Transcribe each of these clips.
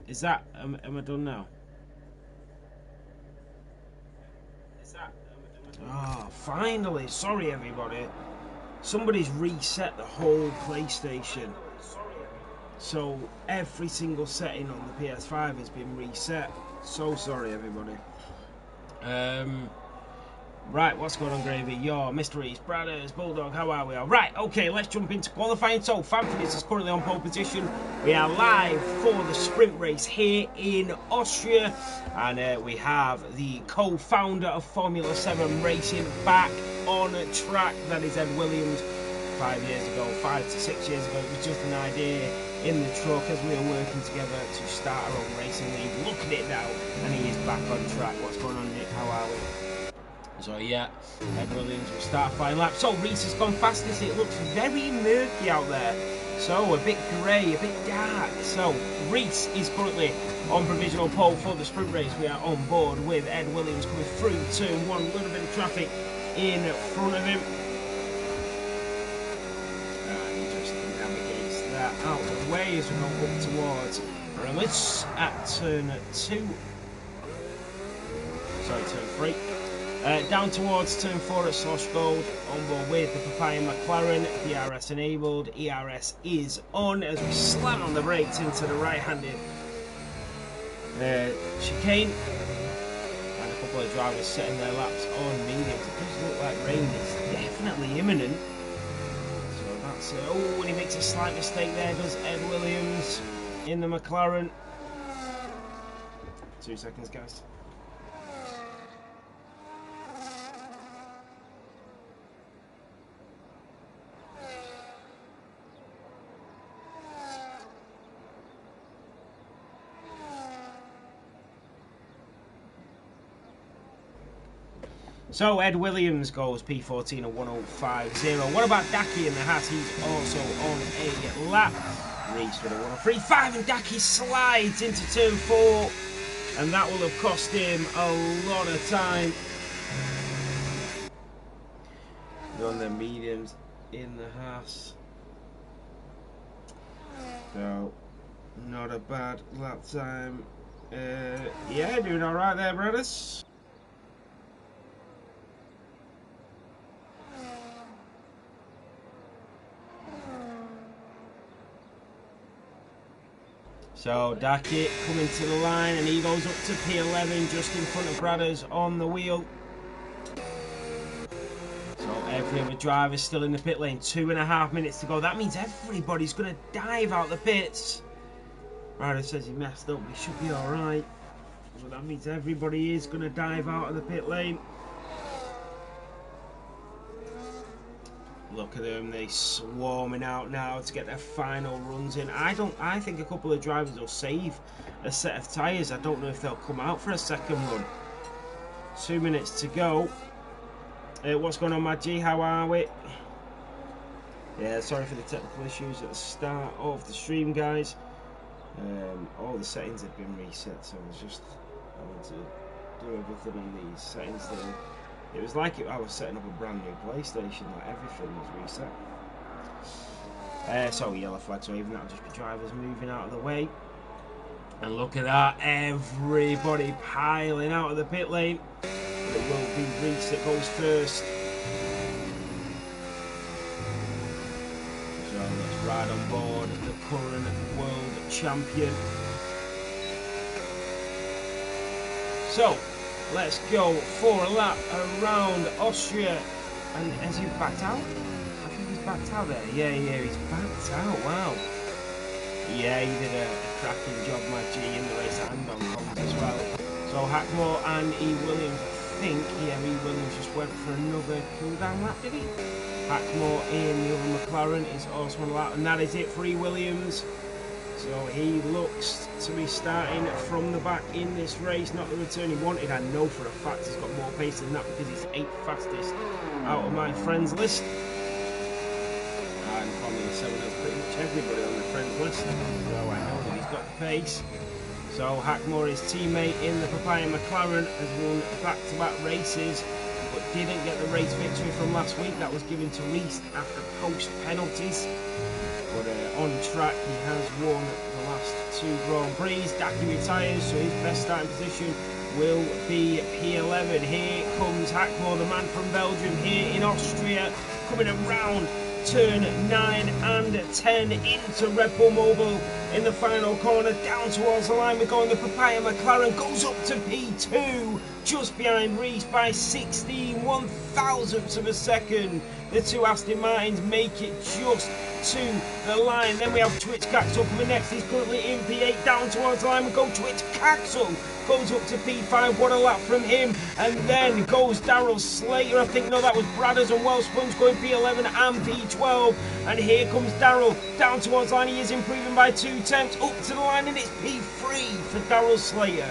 Is that, am I done now? Ah, finally. Sorry, everybody. Somebody's reset the whole PlayStation. So every single setting on the PS5 has been reset. So sorry, everybody. Right, what's going on, Gravy? Your Mysteries, Brothers, Bulldog, how are we all? Right, okay, let's jump into qualifying. So, Fanfitness is currently on pole position. We are live for the sprint race here in Austria. And we have the co-founder of Formula 7 Racing back on track. That is Ed Williams. 5 to 6 years ago, it was just an idea in the truck as we were working together to start our own racing league. Look at it now, and he is back on track. What's going on, Nick? How are we? So yeah, Ed Williams will start a final lap. So Reese has gone fastest. It looks very murky out there. So a bit grey, a bit dark. So Reese is currently on provisional pole for the sprint race. We are on board with Ed Williams coming through turn one. A little bit of traffic in front of him. And he just navigates that out of the way as we go up towards Release at turn two. Sorry, turn three. Down towards turn 4 at Slosh Gold, on board with the Papaya McLaren, DRS enabled, ERS is on as we slam on the brakes into the right-handed chicane, and a couple of drivers setting their laps on mediums. It does look like rain is definitely imminent, so that's it. Oh, and he makes a slight mistake there, does Ed Williams in the McLaren. 2 seconds, guys. So Ed Williams goes P14 at 1:05.0. What about Daki in the Haas? He's also on a lap. Reese with a 1:03.5, and Daki slides into turn 4, and that will have cost him a lot of time. On the mediums in the Haas. So not a bad lap time. Yeah, doing all right there, brothers. So Daki coming to the line, and he goes up to P11 just in front of Brothers on the wheel. So every other driver still in the pit lane. 2.5 minutes to go. That means everybody's going to dive out the pits. Brothers says he messed up. He should be all right. So that means everybody is going to dive out of the pit lane. Look at them, they swarming out now to get their final runs in. I think a couple of drivers will save a set of tyres. I don't know if they'll come out for a second run. 2 minutes to go. What's going on, Mad G? How are we? Yeah, sorry for the technical issues at the start of the stream, guys. All the settings have been reset, so I was just having to do everything on these settings there. It was like I was setting up a brand new PlayStation, like everything was reset. So yellow flags waving, that'll just be drivers moving out of the way. And look at that, everybody piling out of the pit lane. It will be Reese that goes first. So let's ride on board the current world champion. So let's go for a lap around Austria. And has he backed out? I think he's backed out there. Yeah, he's backed out. Wow. Yeah, he did a cracking job, my G, in the race and on comms as well. So Hackmore and E. Williams, I think. Yeah, E. Williams just went for another cool down lap, did he? Hackmore in the other McLaren is also on a lap. And that is it for E. Williams. So he looks to be starting from the back in this race, not the return he wanted. I know for a fact he's got more pace than that because he's 8th fastest out of my friends list. And Formula 7 has pretty much everybody on the friends list, so I know that he's got the pace. So Hackmore, his teammate in the Papaya McLaren, has won back-to-back races, but didn't get the race victory from last week. That was given to Reese after post penalties. But on track, he has won the last 2 Grand Prix. Dacky retires, so his best starting position will be P11. Here comes Hackmore, the man from Belgium, here in Austria, coming around turn 9 and 10 into Red Bull Mobile in the final corner, down towards the line. We're going the Papaya McLaren, goes up to P2, just behind Reese by 16 1/1000ths of a second. The 2 Aston Martins make it just to the line. Then we have Twitch Caxel coming next. He's currently in P8, down towards the line. We go Twitch Caxel, goes up to P5, what a lap from him. And then goes Daryl Slater, I think, no, that was Bradders and Wellsponge going P11 and P12. And here comes Daryl, down towards the line. He is improving by 2 tenths, up to the line, and it's P3 for Daryl Slater.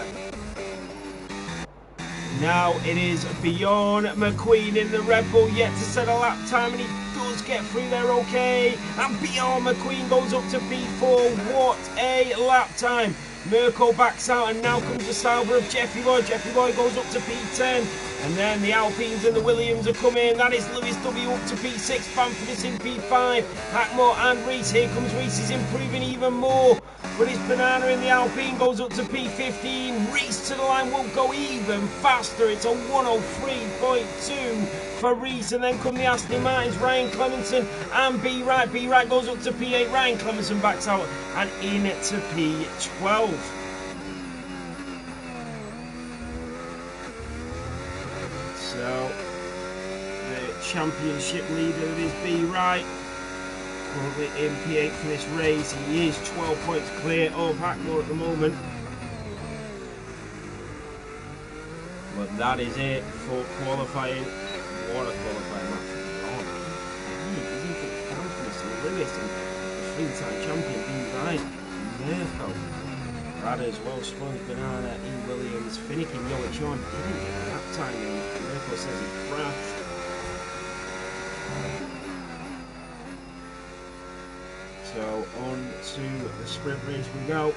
Now it is Bjorn McQueen in the Red Bull, yet to set a lap time, and he does get through there okay. And Bjorn McQueen goes up to P4. What a lap time. Mirko backs out, and now comes the Sauber of Jeffrey Lloyd. Jeffrey Lloyd goes up to P10. And then the Alpines and the Williams are coming. That is Lewis W up to P6. Bamford is in P5. Hackmore and Reese. Here comes Reese. He's improving even more. But it's Banana in the Alpine. Goes up to P15. Reese to the line won't go even faster. It's a 103.2 for Reese. And then come the Aston Martins. Ryan Clemenson and B Wright. B Wright goes up to P8. Ryan Clemenson backs out and in to P12. So, the championship leader is B Wright, currently in P8 for this race. He is 12 points clear of Hackmore at the moment. But that is it for qualifying. What a qualifying lap for Bjorn. He's even confidence in Lewis and the 3-time champion B Wright. Mirko, Bradders, Wellsponge, Banana, E. Williams, Finnegan, Yoic Sean didn't get that time. Mirko says he crashed. So on to the sprint race we go.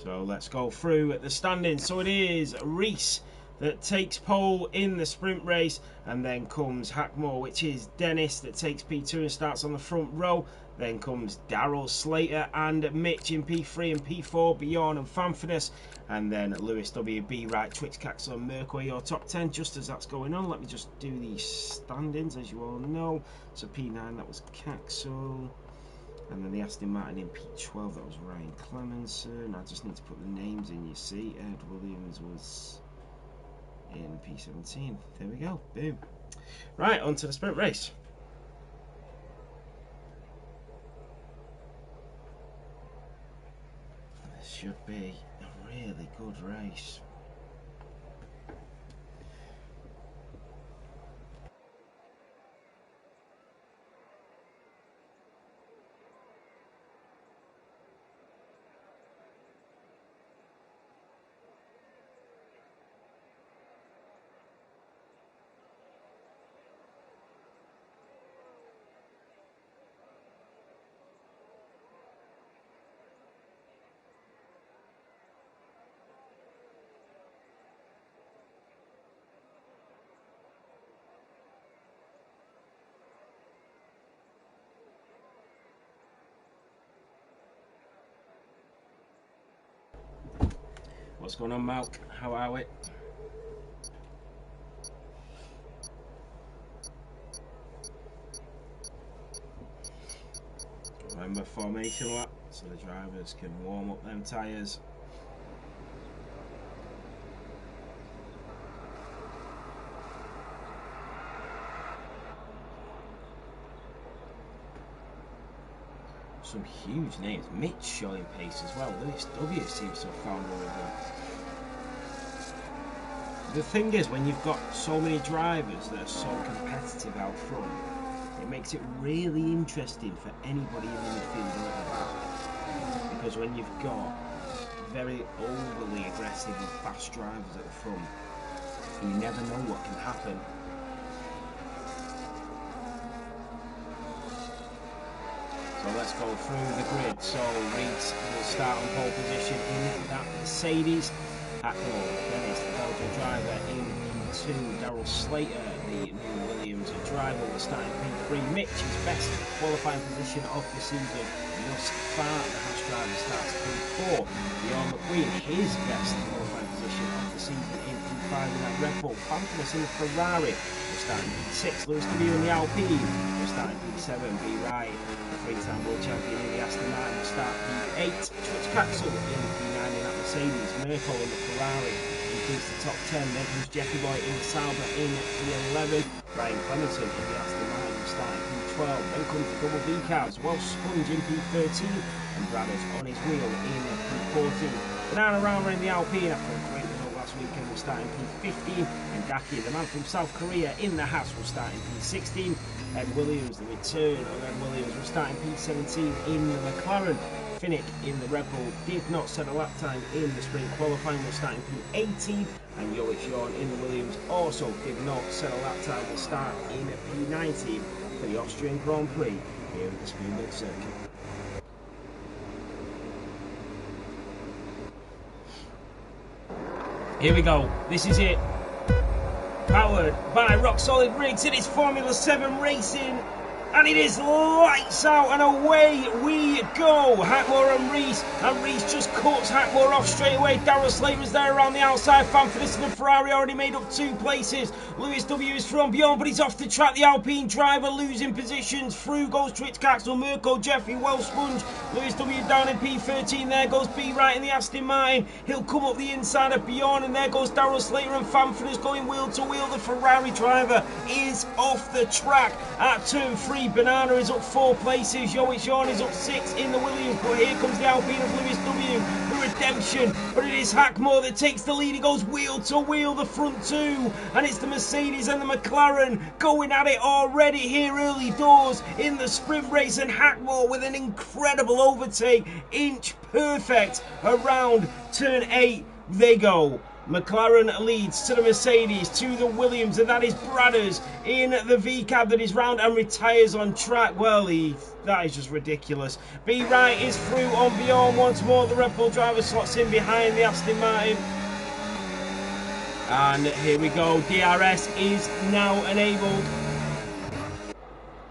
So let's go through at the standings. So it is Reese that takes pole in the sprint race, and then comes Hackmore, which is Dennis, that takes P2 and starts on the front row. Then comes Daryl Slater and Mitch in P3 and P4, Bjorn and Fanfidus, and then Lewis W, B Wright, Twix Caxel and Mirko, your top 10. Just as that's going on, let me just do the standings, as you all know. So P9, that was Caxel, and then the Aston Martin in P12, that was Ryan Clemenson. I just need to put the names in, you see. Ed Williams was in P17. There we go, boom. Right, on to the sprint race. This should be a really good race. What's going on, Malk? How are we? Remember formation lap, so the drivers can warm up them tyres. Some huge names. Mitch showing pace as well. Lewis W seems to have found one of them. The thing is, when you've got so many drivers that are so competitive out front, it makes it really interesting for anybody in the midfield or at the back. Because when you've got very overly aggressive and fast drivers at the front, you never know what can happen. So let's go through the grid. So Reeds will start on pole position in that Mercedes. Hackmore, then it's the Belgian driver in P2. Daryl Slater, the new Williams driver, will start in P3. Mitch, his best qualifying position of the season thus far. The Haas driver starts P4. Bjorn McQueen, his best qualifying position of the season in P5 in that Red Bull. Fantomas in the Ferrari will start in P6. Lewis W in the Alpine will start in P7. B. Wright, the three-time world champion in the Aston Martin, will start P8. Twitch Capsule in P9 in that Mercedes. Mirko in the Ferrari increase the top 10. Then comes Jeffy Boy in the Sauber in P11. Ryan Clementon in the Aston Martin will start in P12. Then comes the double V cars. Welsh Sponge in P13 and Bradders on his wheel in P14. Banana Rama in the Alpine after a great result last weekend will start in P15. And Daki, the man from South Korea in the Haas, will start in P16. Ed Williams, the return of Ed Williams, will start in P17 in the McLaren. Finnick in the Red Bull did not set a lap time in the sprint qualifying, will start in P18, and Joich Jorn in the Williams also did not set a lap time, will start in P19 for the Austrian Grand Prix here at the Spielberg circuit. Here we go, this is it. Powered by RockSolidRigs, it is Formula 7 racing. And it is lights out and away we go. Hackmore and Rees just cuts Hackmore off straight away. Daryl Slater's there around the outside. Fanfordisson and Ferrari already made up 2 places. Lewis W is from beyond, but he's off the track. The Alpine driver losing positions. Through goes Twitch Caxel, Mirko, Jeffy, Welsh Sponge. Lewis W down in P13. There goes B Wright in the Aston Martin. He'll come up the inside of Bjorn, and there goes Daryl Slater and Fanford going wheel to wheel. The Ferrari driver is off the track at turn 3. Banana is up 4 places. Joich Jorn is up 6 in the Williams. But here comes the Alpine of Lewis W. The redemption. But it is Hackmore that takes the lead. He goes wheel to wheel, the front 2. And it's the Mercedes and the McLaren going at it already here early doors in the sprint race. And Hackmore with an incredible overtake. Inch perfect around turn 8. They go. McLaren leads to the Mercedes, to the Williams, and that is Bradders in the V-cab that is round and retires on track. Well, that is just ridiculous. B. Wright is through on Bjorn once more. The Red Bull driver slots in behind the Aston Martin. And here we go. DRS is now enabled.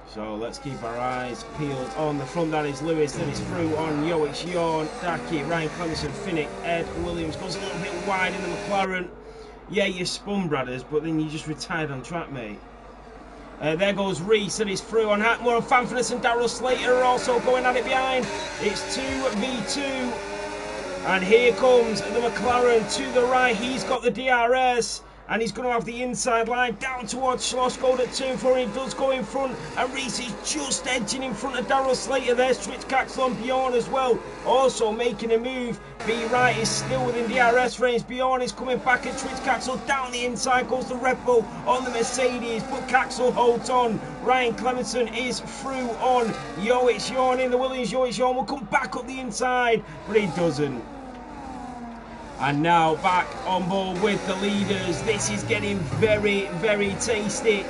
So let's keep our eyes peeled on the front. That is Lewis. Then it's through on Joich Jorn, Daki, Ryan Clemenson, Finnick, Ed Williams. Goes a little bit wide in the McLaren. Yeah, you spun, Bradders, but then you just retired on track, mate. There goes Rees, and he's through on Hackmore, and Fanfordis and Daryl Slater are also going at it behind. It's 2v2. And here comes the McLaren to the right. He's got the DRS. And he's going to have the inside line down towards Schlossgold at turn 4. He does go in front. And Rees is just edging in front of Daryl Slater. There's Twitch Caxel and Bjorn as well. Also making a move. B. Wright is still within DRS range. Bjorn is coming back at Twitch Caxel. Down the inside goes the Red Bull on the Mercedes. But Caxel holds on. Ryan Clemenson is through on Joich Jorn in the Williams. Joich Jorn will come back up the inside. But he doesn't. And now back on board with the leaders. This is getting very, very tasty.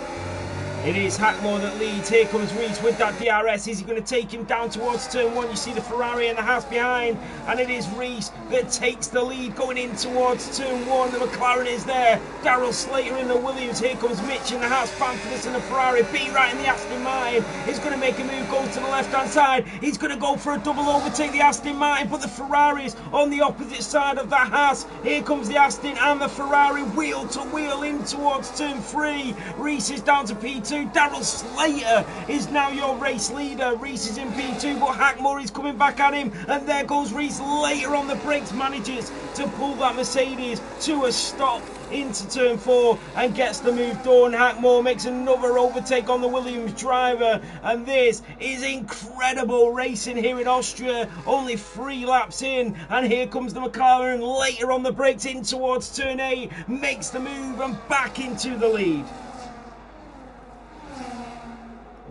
It is Hackmore that leads. Here comes Rees with that DRS. Is he going to take him down towards turn 1? You see the Ferrari and the Haas behind. And it is Rees that takes the lead going in towards turn 1. The McLaren is there. Daryl Slater in the Williams. Here comes Mitch in the Haas. Fanfordis in the Ferrari. B. Wright in the Aston Martin. He's going to make a move, go to the left-hand side. He's going to go for a double overtake the Aston Martin. But the Ferrari's on the opposite side of the Haas. Here comes the Aston and the Ferrari wheel to wheel in towards turn 3. Rees is down to P2. Daryl Slater is now your race leader. Rees is in P2, but Hackmore is coming back at him. And there goes Rees later on the brakes. Manages to pull that Mercedes to a stop into turn 4 and gets the move done. Hackmore makes another overtake on the Williams driver. And this is incredible racing here in Austria. Only 3 laps in. And here comes the McLaren later on the brakes in towards turn 8. Makes the move and back into the lead.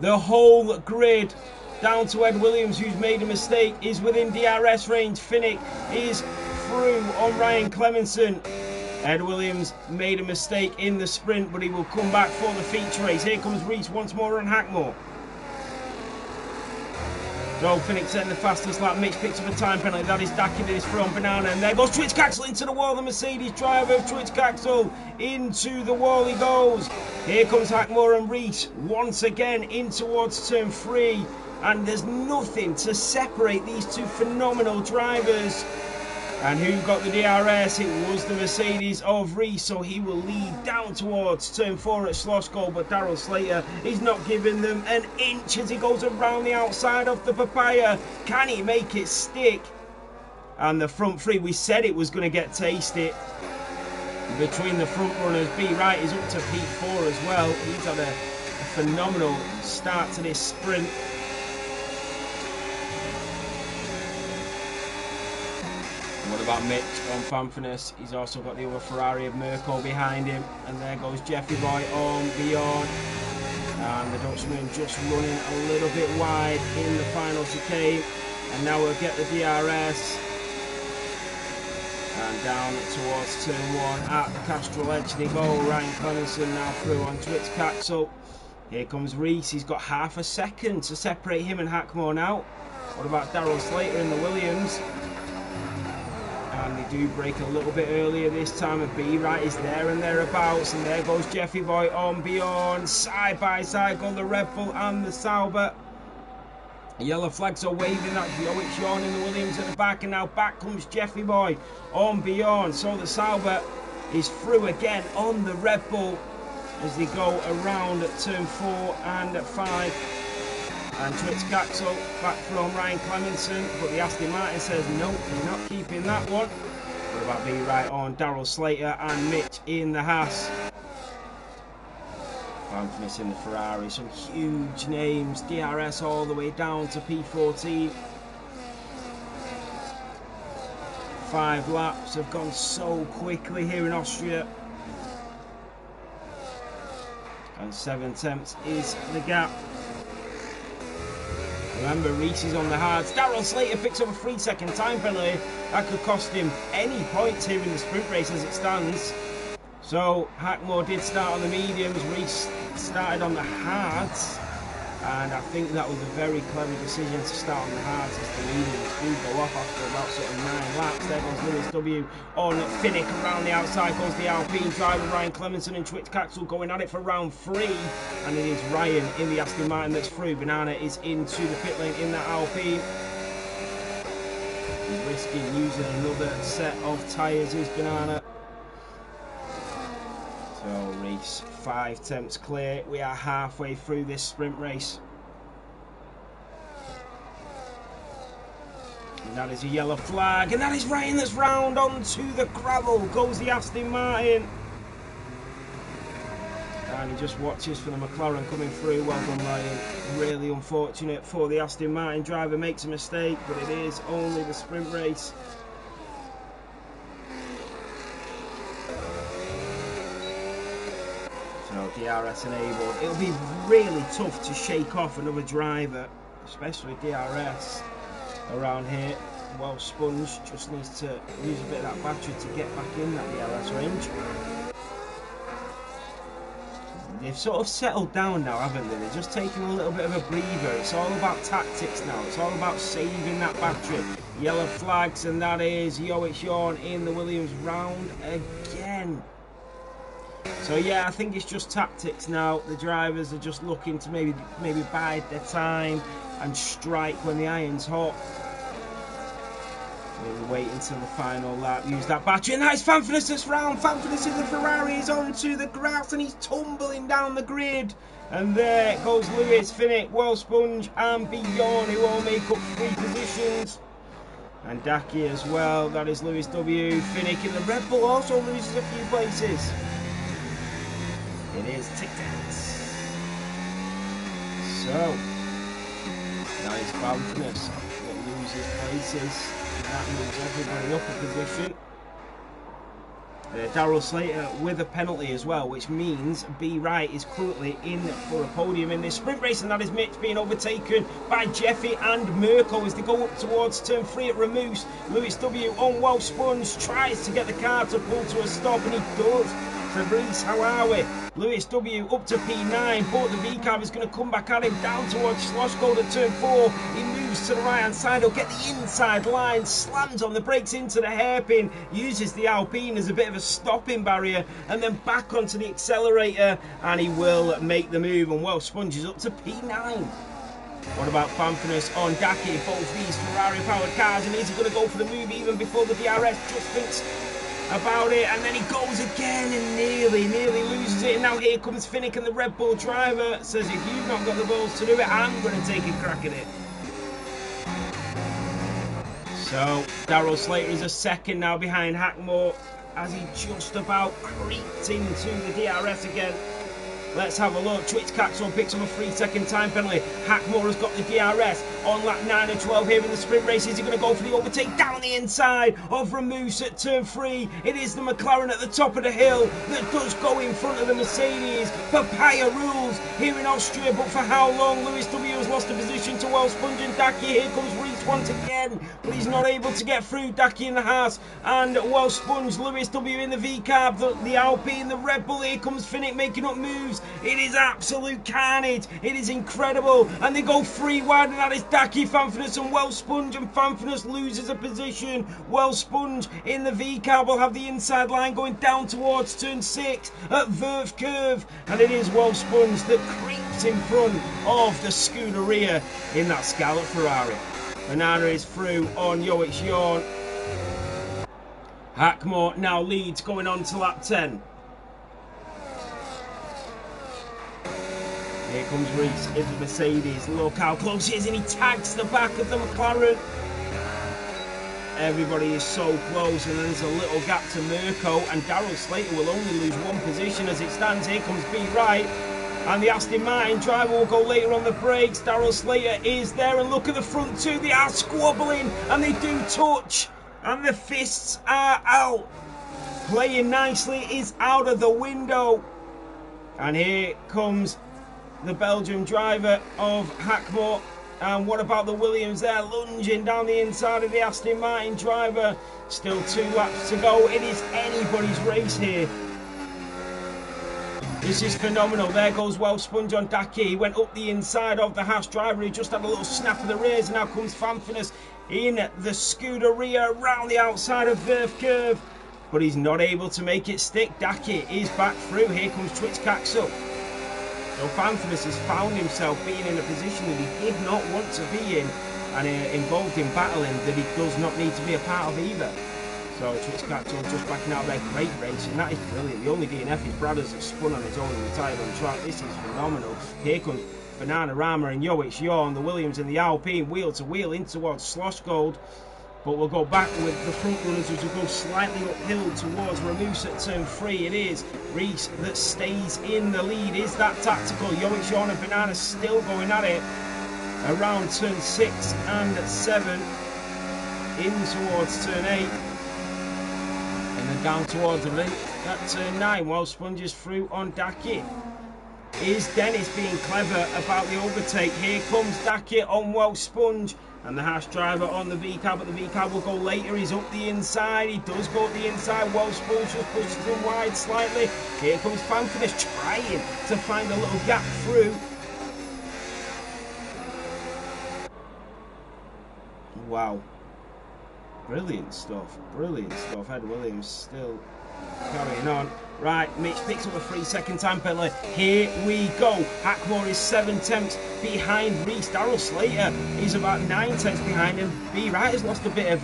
The whole grid down to Ed Williams, who's made a mistake, is within DRS range. Finnick is through on Ryan Clemenson. Ed Williams made a mistake in the sprint, but he will come back for the feature race. Here comes Rees once more on Hackmore. So Finnick setting the fastest lap. Mitch picks up a time penalty. That is Daki with his front banana. And there goes Twitch-Caxel into the wall. The Mercedes driver of Twitch-Caxel into the wall he goes. Here comes Hackmore and Reese once again in towards turn 3. And there's nothing to separate these two phenomenal drivers. And who got the DRS? It was the Mercedes of Reese, so he will lead down towards turn 4 at Schlossgold, but Daryl Slater is not giving them an inch as he goes around the outside of the papaya. Can he make it stick? And the front 3, we said it was going to get tasty. Between the front runners, B. Wright is up to P4 as well. He's had a phenomenal start to this sprint. What about Mitch on Fanfinus? He's also got the other Ferrari of Mirko behind him. And there goes Jeffy Boy on Bjorn. And the Dutchman just running a little bit wide in the final chicane. And now we'll get the DRS. And down towards turn 1 at the Castrol Edge they go. Ryan Clemenson now through on Twitch-Caxel. Here comes Reese. He's got half a second to separate him and Hackmore now. What about Daryl Slater in the Williams? And they do break a little bit earlier this time, and B. Wright is there and thereabouts, and there goes Jeffy Boy on Bjorn. Side by side go the Red Bull and the Sauber. Yellow flags are waving. That's Joich Jorn in the Williams at the back, and now back comes Jeffy Boy on Bjorn. So the Sauber is through again on the Red Bull as they go around at turn 4 and 5. And Twitch-Caxel back from Ryan Clemenson, but the Aston Martin says no, you're not keeping that one. What about B. Wright on Daryl Slater and Mitch in the Haas? Fanfinus in the Ferrari, some huge names. DRS all the way down to P14. 5 laps have gone so quickly here in Austria. And 7 tenths is the gap. Remember, Reese is on the hards. Daryl Slater picks up a 3-second time penalty. That could cost him any points here in the sprint race as it stands. So, Hackmore did start on the mediums. Reese started on the hards. And I think that was a very clever decision to start on the hards as the mediums do go off after about sort of 9 laps. There goes Lewis W on Finnick. Around the outside goes the Alpine driver Ryan Clemenson and Twitch-Caxel going at it for round 3. And it is Ryan in the Aston Martin that's through. Banana is into the pit lane in that Alpine. He's risking using another set of tyres, is Banana. So Reese 5 tenths clear. We are halfway through this sprint race. And that is a yellow flag, and that is Ryan that's round onto the gravel. Goes the Aston Martin. And he just watches for the McLaren coming through. Well done, Ryan. Really unfortunate for the Aston Martin driver. Makes a mistake, but it is only the sprint race. So DRS enabled. It'll be really tough to shake off another driver, especially DRS around here. Well, Sponge just needs to use a bit of that battery to get back in that DRS range. They've sort of settled down now, haven't they? They're just taking a little bit of a breather. It's all about tactics now. It's all about saving that battery. Yellow flags, and that is Joich Jorn in the Williams round again. So yeah, I think it's just tactics now. The drivers are just looking to maybe bide their time and strike when the iron's hot. We'll wait until the final lap. Use that battery, and that's Fanfinus this round. Fanfinus in the Ferrari is onto the grass, and he's tumbling down the grid. And there goes Lewis, Finnick, Well Sponge, and Bjorn, who all make up 3 positions. And Daki as well. That is Lewis W. Finnick in the Red Bull also loses a few places. It is tic-tacs. So, that is Fanfinus that loses places. That moves everybody up a position. Daryl Slater with a penalty as well, which means B. Wright is currently in for a podium in this sprint race, and that is Mitch being overtaken by Jeffy and Mirko as they go up towards turn 3 at Ramus. Lewis W. on Well Sponge tries to get the car to pull to a stop, and he does. Fabrice, how are we? Lewis W. up to P9, but the V-Cab is going to come back at him down towards Schlossgold at turn 4. He moves moves to the right hand side, he'll get the inside line, slams on the brakes into the hairpin, uses the Alpine as a bit of a stopping barrier, and then back onto the accelerator, and he will make the move, and Welsh Sponge is up to P9. What about Fanfinus on Daki? Both these Ferrari powered cars, and is he going to go for the move even before the DRS just thinks about it, and then he goes again and nearly loses it. And now here comes Finnick, and the Red Bull driver says, if you've not got the balls to do it, I'm going to take a crack at it. So Darrell Slater is a second now behind Hackmore as he just about creeped into the DRS again. Let's have a look. Twitch Caxton picks up a 3-second time penalty. Hackmore has got the DRS on lap 9 and 12 here in the sprint race. Is he going to go for the overtake down the inside of Ramus at turn 3? It is the McLaren at the top of the hill that does go in front of the Mercedes. Papaya rules here in Austria, but for how long? Lewis W has lost a position to Welsh Sponge and Daki. Here comes Reese once again, but he's not able to get through. Daki in the Haas and Welsh Sponge. Lewis W in the V-Carb, the Alpine, the Red Bull. Here comes Finnick making up moves. It is absolute carnage. It is incredible. And they go 3 wide, and that is Daki, Fanfinus and Welsh Sponge, and Fanfinus loses a position. Welsh Sponge in the V-Carb will have the inside line going down towards turn 6 at Verve Curve, and it is Welsh Sponge that creeps in front of the Scuderia in that Scarlet Ferrari. Banana is through on Yoic Yorn. Hackmore now leads going on to lap 10. Here comes Reese in the Mercedes. Look how close he is, and he tags the back of the McLaren. Everybody is so close, and there's a little gap to Mirko, and Darrell Slater will only lose 1 position as it stands. Here comes B. Wright, and the Aston Martin driver will go later on the brakes. Darrell Slater is there, and look at the front two. They are squabbling, and they do touch, and the fists are out. Playing nicely is out of the window. And here comes the Belgian driver of Hackmore. And what about the Williams there, lunging down the inside of the Aston Martin driver? Still 2 laps to go. It is anybody's race here. This is phenomenal. There goes Welsh Sponge on Daki. He went up the inside of the Haas driver. He just had a little snap of the rears, and now comes Fanfinus in the Scuderia around the outside of Verve Curve, but he's not able to make it stick. Daki is back through. Here comes Twitch Caxton. So Fanfinus has found himself being in a position that he did not want to be in, and involved in battling that he does not need to be a part of either. So Twitch Caxton just backing out there. Great race, and that is brilliant. The only DNF is Bradders have spun on his own and retired on track. This is phenomenal. Here comes Banana Rama and Yoic Yorn, the Williams and the Alpine, wheel to wheel in towards Slosh Gold. But we'll go back with the front runners, which will go slightly uphill towards Ramus at turn 3. It is Reese that stays in the lead. Is that tactical? Yoic Yorn and Banana still going at it around turn 6 and 7. In towards turn 8. And then down towards the ring at turn 9. While Sponges through on Daki. Is Dennis being clever about the overtake? Here comes Daki on Welsh Sponge. And the Haas driver on the V-Cab, but the V-Cab will go later. He's up the inside. He does go up the inside. Welsh Sponge just pushes him wide slightly. Here comes Fanfinus trying to find a little gap through. Wow. Brilliant stuff. Brilliant stuff. Ed Williams still carrying on. Right, Mitch picks up a 3-second time penalty. Here we go. Hackmore is 7 tenths behind Reese. Darrell Slater is about 9 tenths behind him. B. Wright has lost a bit of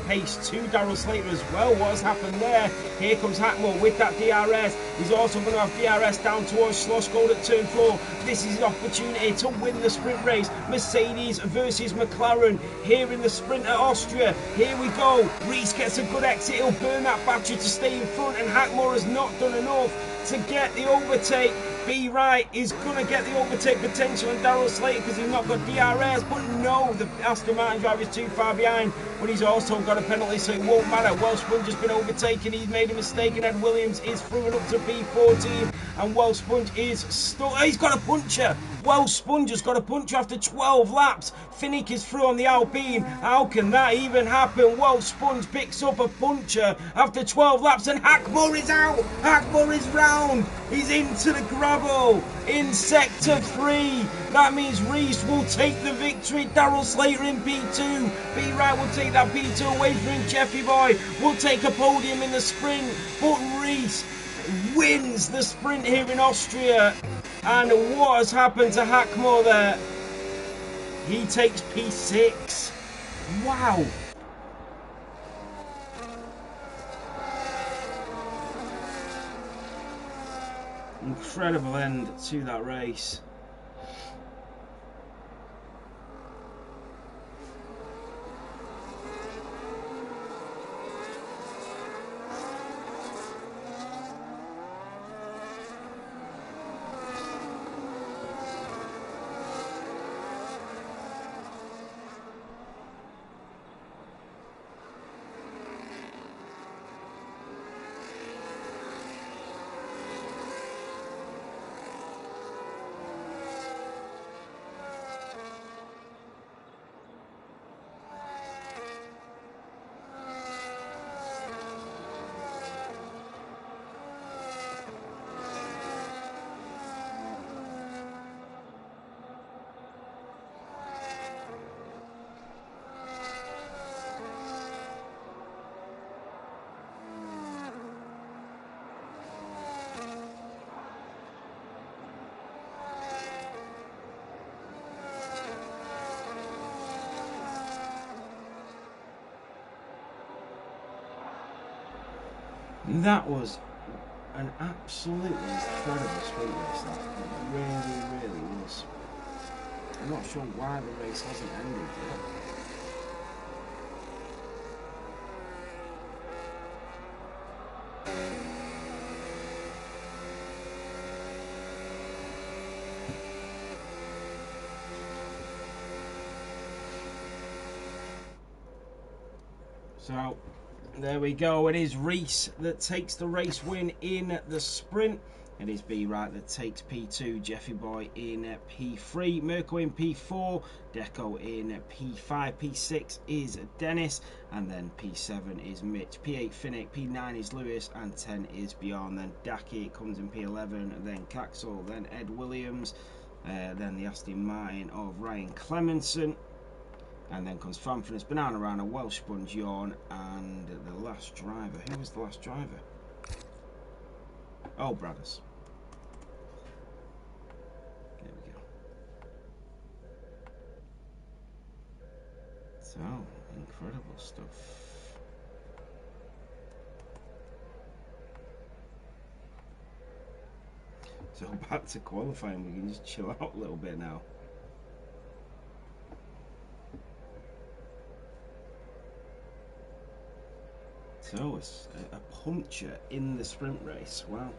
pace to Darrell Slater as well. What has happened there? Here comes Hackmore with that DRS. He's also going to have DRS down towards Slosh Gold at turn 4. This is an opportunity to win the sprint race. Mercedes versus McLaren here in the sprint at Austria. Here we go. Reese gets a good exit. He'll burn that battery to stay in front, and Hackmore has not done enough to get the overtake. B. Wright is going to get the overtake potential on Darrell Slater because he's not got DRS, but no, the Aston Martin driver is too far behind, but he's also got a penalty, so it won't matter. Welsh Sponge has been overtaken. He's made a mistake, and Ed Williams is through and up to B14, and Welsh Sponge is stuck. He's got a puncher. Welsh Sponge has got a puncher after 12 laps. Finnick is through on the Alpine. How can that even happen? Welsh Sponge picks up a puncher after 12 laps, and Hackmore is out. Hackmore is round. He's into the ground. Bravo in Sector 3. That means Reese will take the victory. Daryl Slater in P2. B Wright will take that P2 away from him. Jeffy Boy will take a podium in the sprint. But Reese wins the sprint here in Austria. And what has happened to Hackmore there? He takes P6. Wow. Incredible end to that race. That was an absolutely incredible sprint race. That really was. I'm not sure why the race hasn't ended yet. So there we go. It is Reese that takes the race win in the sprint. It is B Wright that takes P2, Jeffy Boy in P3, Mirko in P4, Deco in P5, P6 is Dennis, and then P7 is Mitch, P8 Finnick, P9 is Lewis, and 10 is Bjorn. Then Daki comes in P11, then Caxel, then Ed Williams, then the Aston Martin of Ryan Clemenson. And then comes Fanfurness, Banana Rana, Welsh Sponge, Yawn, and the last driver. Who was the last driver? Oh, Bradders. There we go. So, incredible stuff. So, back to qualifying. We can just chill out a little bit now. So it's a puncture in the sprint race. Wow.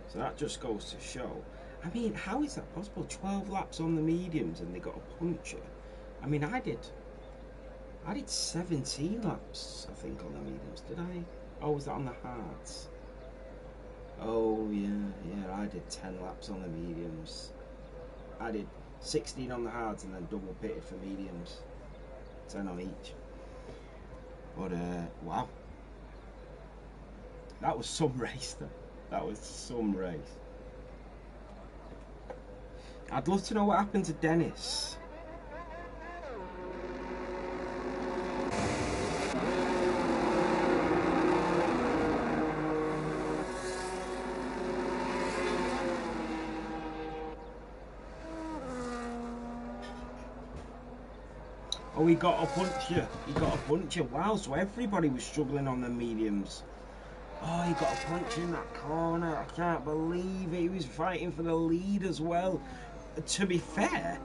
So that just goes to show. I mean, how is that possible? 12 laps on the mediums and they got a puncture. I mean, I did 17 laps, I think, on the mediums. Did I? Oh, was that on the hards? Oh yeah, I did 10 laps on the mediums. I did 16 on the hards and then double pitted for mediums. 10 on each. But, wow. That was some race, though. That was some race. I'd love to know what happened to Dennis. Oh, he got a puncture. He got a puncture. Wow, so everybody was struggling on the mediums. Oh, he got a puncture in that corner. I can't believe it. He was fighting for the lead as well. To be fair,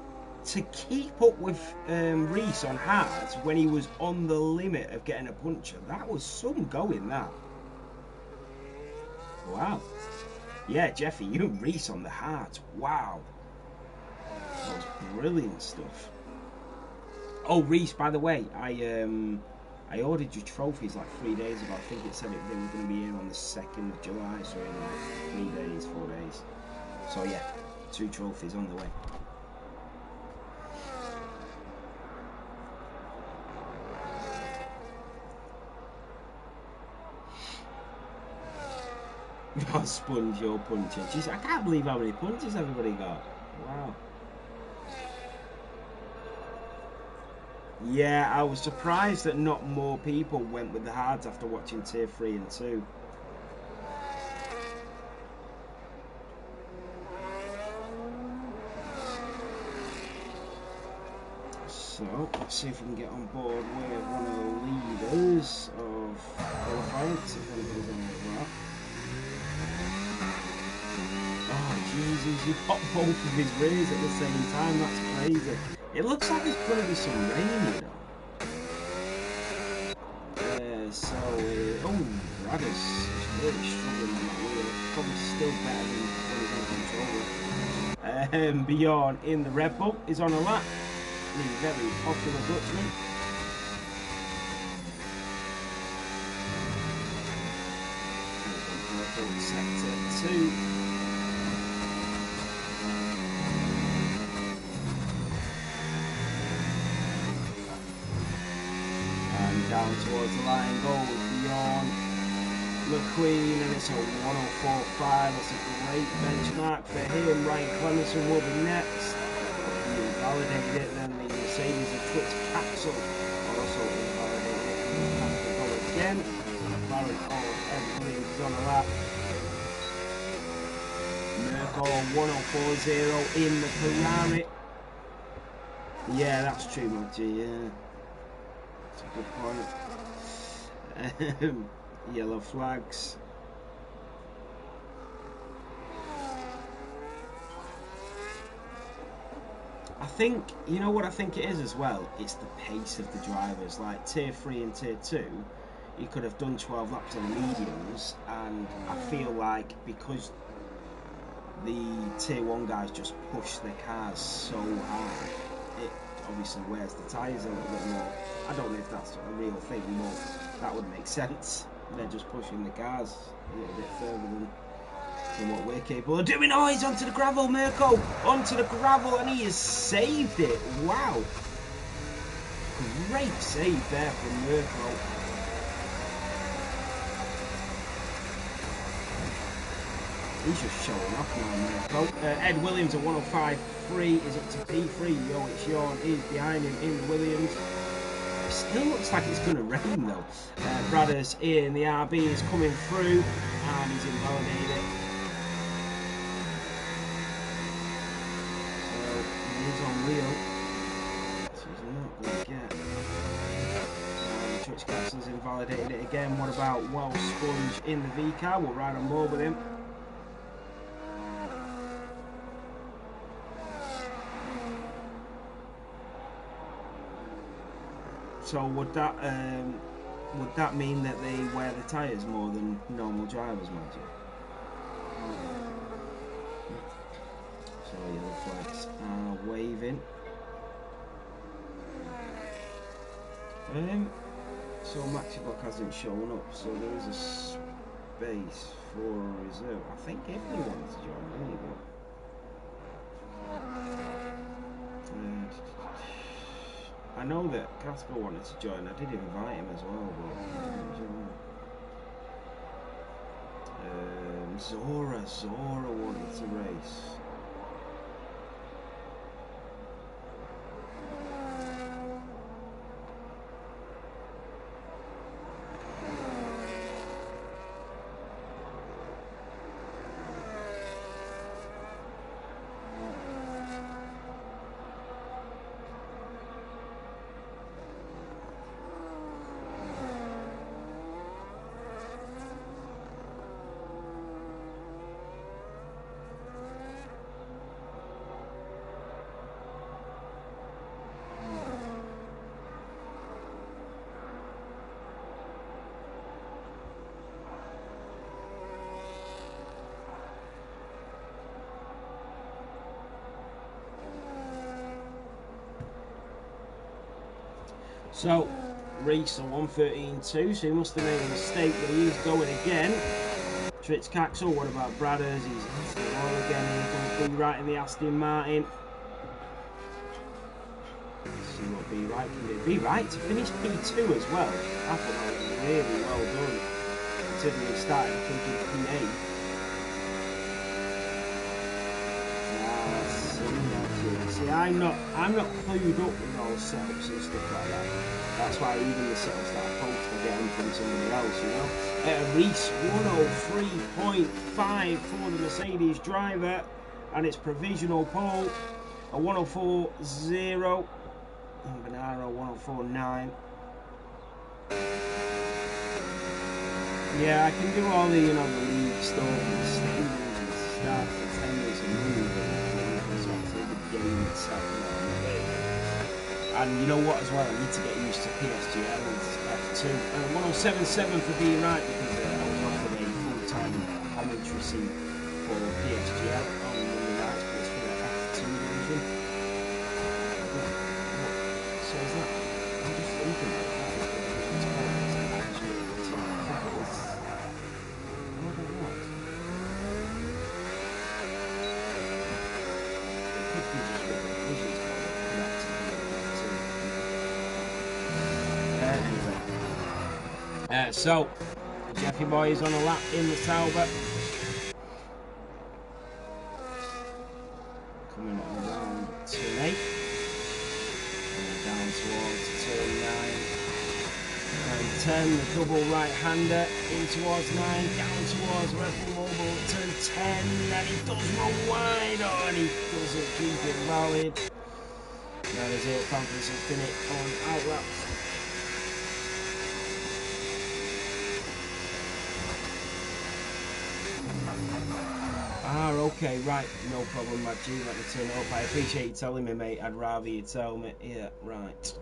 to keep up with Reese on hards when he was on the limit of getting a puncture, that was some going, that. Wow. Yeah, Jeffy, you and Reese on the hards. Wow. That was brilliant stuff. Oh, Reese, by the way, I ordered your trophies like 3 days ago. I think it said they were going to be here on the 2nd of July, so in like 3 days, 4 days. So yeah, 2 trophies on the way. Oh, Sponge, your puncher. Jeez, I can't believe how many punches everybody got. Wow. Yeah, I was surprised that not more people went with the hards after watching Tier 3 and 2. So, let's see if we can get on board with one of the leaders of qualifying, see if anybody's on with that. Oh, Jesus, you popped both of his rays at the same time, that's crazy. It looks like there's going to be some rain, you know. So, oh, Radis is really struggling on that wheel. Probably still better than when he's on controller. Bjorn in the Red Bull is on a lap. The very popular Dutchman. Sector 2. And down towards the line goes Bjorn McQueen, and it's a 104.5. That's a great benchmark for him. Ryan Clemenson will be next. He invalidated it, then the Mercedes of Twitch Capsule also invalidated it. He'll have to go again. McLaren Ed Williams is on the lap. Merco 104.0 in the Ferrari. Yeah, that's true, Monty. Yeah, that's a good point. Yellow flags. I think, you know what I think it is as well? It's the pace of the drivers. Like Tier 3 and Tier 2, you could have done 12 laps on the mediums, and I feel like because the Tier 1 guys just push their cars so hard, it obviously wears the tyres a little bit more. I don't know if that's a real thing, but that would make sense. They're just pushing the cars a little bit further than what we're capable of doing. Oh, he's onto the gravel, Mirko! Onto the gravel, and he has saved it! Wow! Great save there from Mirko. He's just showing off now, Mirko. Ed Williams at 105.3 is up to P3. Yo, it's Sean is behind him in the Williams. It still looks like it's going to rain though. Bradders in the RB is coming through, and he's invalidated. So he's on wheel, so he's not going to get. Twitch Castle's invalidated it again. What about Well Sponge in the V car? We'll ride on board with him. So would that mean that they wear the tyres more than normal drivers, Magic? So yellow flags are waving. So Maxiblock hasn't shown up, so there is a space for a reserve. I think everyone wanted to join anyway. I know that Casper wanted to join. I did invite him as well, but Zora wanted to race. So, race a 1:13.2, so he must have made a mistake, but he is going again. Tritz Caxel, what about Bradders? He's on again, he's going to be right in the Aston Martin. Let's see what Be Right can do. Be Right to finish P2 as well. I thought that was really well done, considering he started, I think, in P8. I'm not clued up with all setups and stuff like that. That's why even the setups that I post, I get them from somebody else, you know. Reese 103.5 for the Mercedes driver, and it's provisional pole. A 104.0 and Bonaro 104.9. Yeah, I can do all the, you know, the league stuff and standards and stuff, the standards and moves and actually the game itself. And you know what as well, I need to get used to PSGL and F2. 107.7 for being right, because I was offered a full-time commentary seat for PSGL on Monday nights, but it's for the F2 division. So is that? I'm just thinking about that. So, Jeffy boy is on a lap in the Sauber. Coming around turn 8. Down towards turn 9. And 10, the double right-hander in towards 9. Down towards Red Bull Mobile at turn 10. And he does run wide. Oh, and he doesn't keep it valid. That is it. Panthers have done it on outlaps. Ah, okay, right, no problem, Matt G, let me turn it up. I appreciate you telling me, mate. I'd rather you tell me. Yeah, right.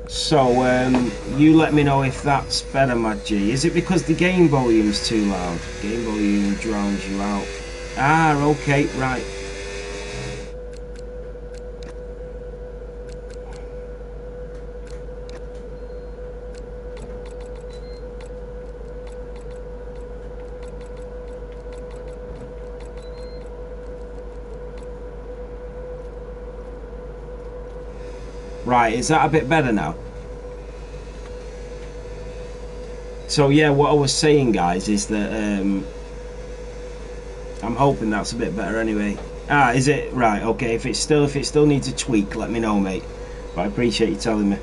So, you let me know if that's better, Matt G. Is it because the game volume's too loud? Game volume drowns you out. Ah, okay, right. Right, is that a bit better now? So yeah, what I was saying, guys, is that I'm hoping that's a bit better anyway. Ah, is it? Right, okay, if it still needs a tweak, let me know, mate. But I appreciate you telling me.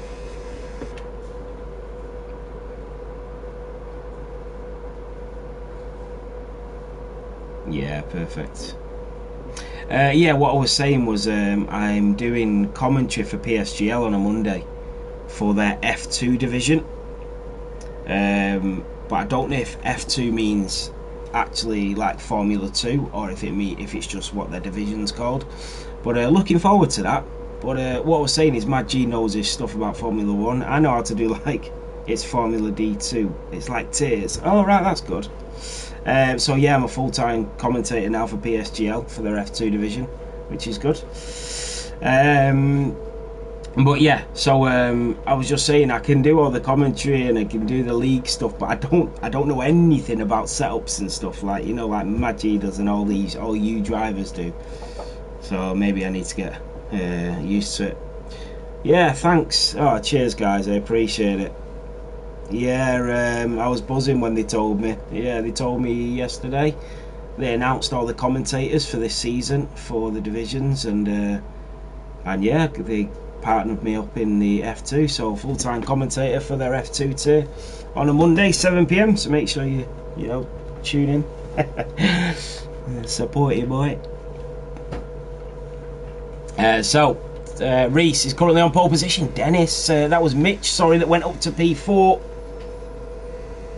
Yeah, perfect. Yeah, what I was saying was I'm doing commentary for PSGL on a Monday for their F2 division. But I don't know if F2 means actually like Formula 2 or if it's just what their division's called. But looking forward to that. But what I was saying is Mad G knows his stuff about Formula 1. I know how to do like it's Formula D2. It's like tiers. Oh right, that's good. So yeah, I'm a full-time commentator now for PSGL for their F2 division, which is good. But yeah, so I was just saying I can do all the commentary and I can do the league stuff, but I don't know anything about setups and stuff like, you know, like Maggie does and all you drivers do. So maybe I need to get used to it. Yeah, thanks. Oh, cheers guys, I appreciate it. Yeah, I was buzzing when they told me. Yeah, they told me yesterday. They announced all the commentators for this season for the divisions, and yeah, they partnered me up in the F2, so full-time commentator for their F2 tier on a Monday 7 PM. So make sure you tune in, support your boy. Reese is currently on pole position. Dennis, that was Mitch. Sorry, that went up to P4.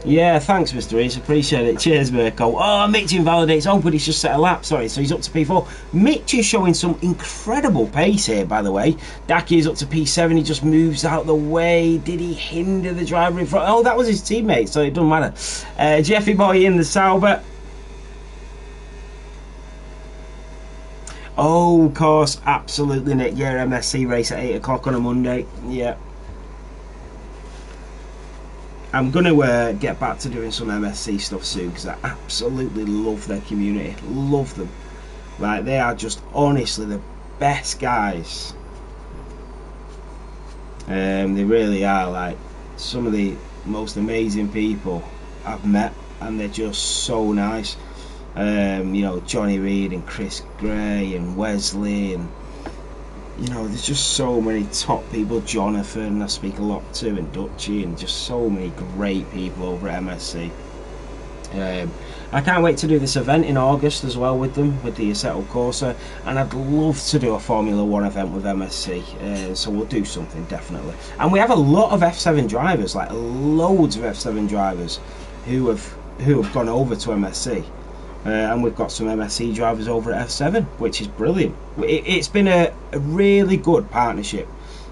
Yeah, thanks, Mr. Reese. Appreciate it. Cheers, Mirko. Oh, Mitch invalidates. Oh, but he's just set a lap. Sorry, so he's up to P4. Mitch is showing some incredible pace here, by the way. Daki is up to P7. He just moves out the way. Did he hinder the driver in front? Oh, that was his teammate, so it doesn't matter. Jeffy boy in the Sauber. Oh, of course, absolutely, Nick. Yeah, MSC race at 8 o'clock on a Monday. Yeah. I'm going to get back to doing some MSC stuff soon because I absolutely love their community. Love them. Like, they are just honestly the best guys. They really are, like, some of the most amazing people I've met, and they're just so nice. You know, Johnny Reed and Chris Gray and Wesley, and you know, there's just so many top people. Jonathan, I speak a lot to, and Dutchy, and just so many great people over at MSC. I can't wait to do this event in August as well with them, with the Assetto Corsa, and I'd love to do a Formula 1 event with MSC, so we'll do something, definitely. And we have a lot of F7 drivers, like loads of F7 drivers who have gone over to MSC, and we've got some MSC drivers over at F7, which is brilliant. It's been a really good partnership.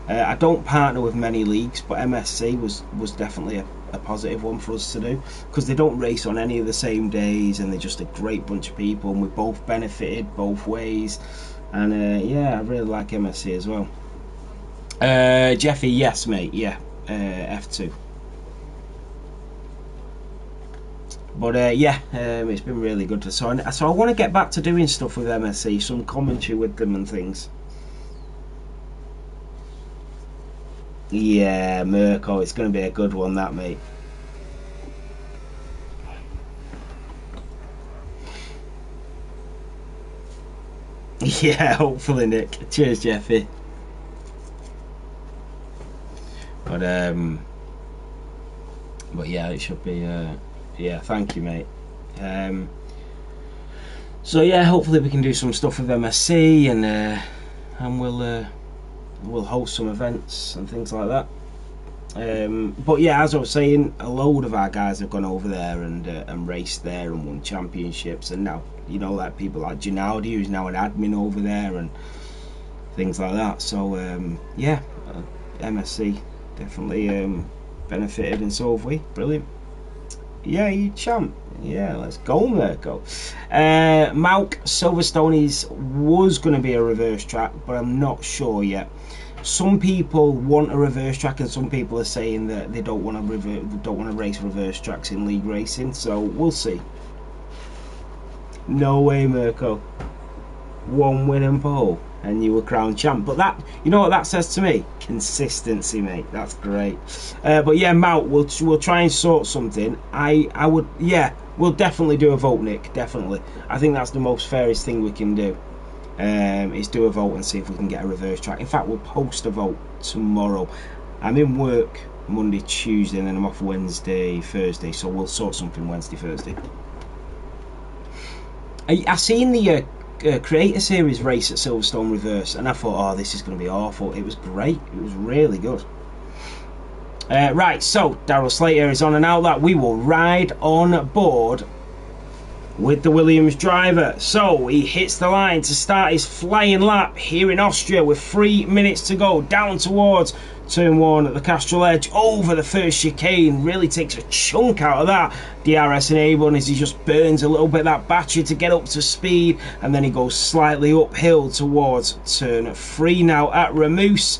I don't partner with many leagues, but MSC was definitely a positive one for us to do, because they don't race on any of the same days, and they're just a great bunch of people, and we both benefited both ways. And yeah, I really like MSC as well. Jeffy, yes mate, yeah, F2. But yeah, it's been really good. So I want to get back to doing stuff with MSC, some commentary with them and things. Yeah, Mirko, it's going to be a good one, that, mate. Yeah, hopefully, Nick. Cheers, Jeffy. But yeah, it should be. Yeah, thank you, mate. So yeah, hopefully we can do some stuff with MSC, and we'll host some events and things like that. But yeah, as I was saying, a load of our guys have gone over there and raced there and won championships, and now, you know, like people like Ginaudi, who's now an admin over there, and things like that. So yeah, MSC definitely benefited, and so have we. Brilliant. Yeah, you champ. Yeah, let's go, Mirko. Malk Silverstone was going to be a reverse track, but I'm not sure yet. Some people want a reverse track, and some people are saying that they don't want to race reverse tracks in league racing. So we'll see. No way, Mirko. One win and pole, and you were crowned champ. But that, you know what that says to me? Consistency, mate. That's great. But yeah, Malk, we'll try and sort something. I would, yeah, we'll definitely do a vote, Nick. Definitely. I think that's the most fairest thing we can do. Is do a vote and see if we can get a reverse track. In fact, we'll post a vote tomorrow. I'm in work Monday, Tuesday, and then I'm off Wednesday, Thursday, so we'll sort something Wednesday, Thursday. I seen the Creator Series race at Silverstone reverse, and I thought, oh, this is going to be awful. It was great. It was really good. Right, so Daryl Slater is on and out. That we will ride on board with the Williams driver. So he hits the line to start his flying lap here in Austria with 3 minutes to go, down towards turn 1 at the Castrol Edge, over the first chicane. Really takes a chunk out of that DRS enable, as he just burns a little bit of that battery to get up to speed, and then he goes slightly uphill towards turn 3 now at Remus.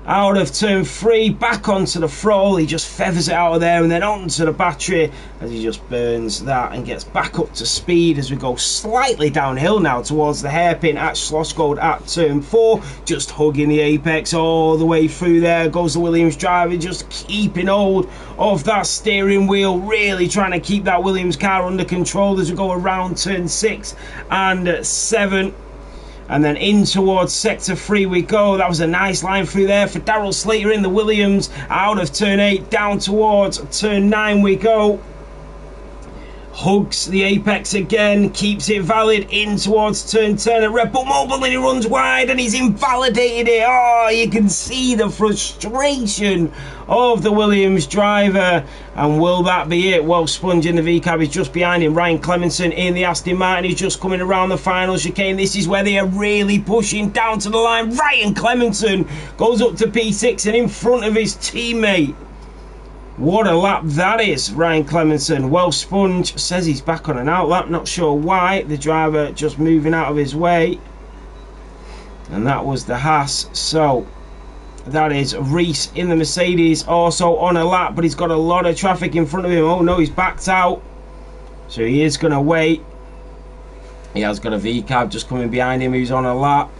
Out of turn 3, back onto the throttle, he just feathers it out of there, and then onto the battery as he just burns that and gets back up to speed as we go slightly downhill now towards the hairpin at Slosgold at turn 4, just hugging the apex all the way through. There goes the Williams driver, just keeping hold of that steering wheel, really trying to keep that Williams car under control as we go around turn 6 and 7. And then in towards sector 3 we go. That was a nice line through there for Daryl Slater in the Williams. Out of turn 8, down towards turn 9 we go. Hugs the apex again, keeps it valid in towards turn 10 at Red Bull Mobile, and he runs wide and he's invalidated it. Oh, you can see the frustration of the Williams driver. And will that be it? Well, Sponge in the V-cab is just behind him. Ryan Clemenson in the Aston Martin is just coming around the final chicane. This is where they are really pushing down to the line. Ryan Clemenson goes up to P6 and in front of his teammate. What a lap that is, Ryan Clemenson. Well, Sponge says he's back on an out lap. Not sure why. The driver just moving out of his way. And that was the Haas. So that is Reese in the Mercedes, also on a lap, but he's got a lot of traffic in front of him. Oh no, he's backed out. So he is going to wait. He has got a V-cab just coming behind him who's on a lap.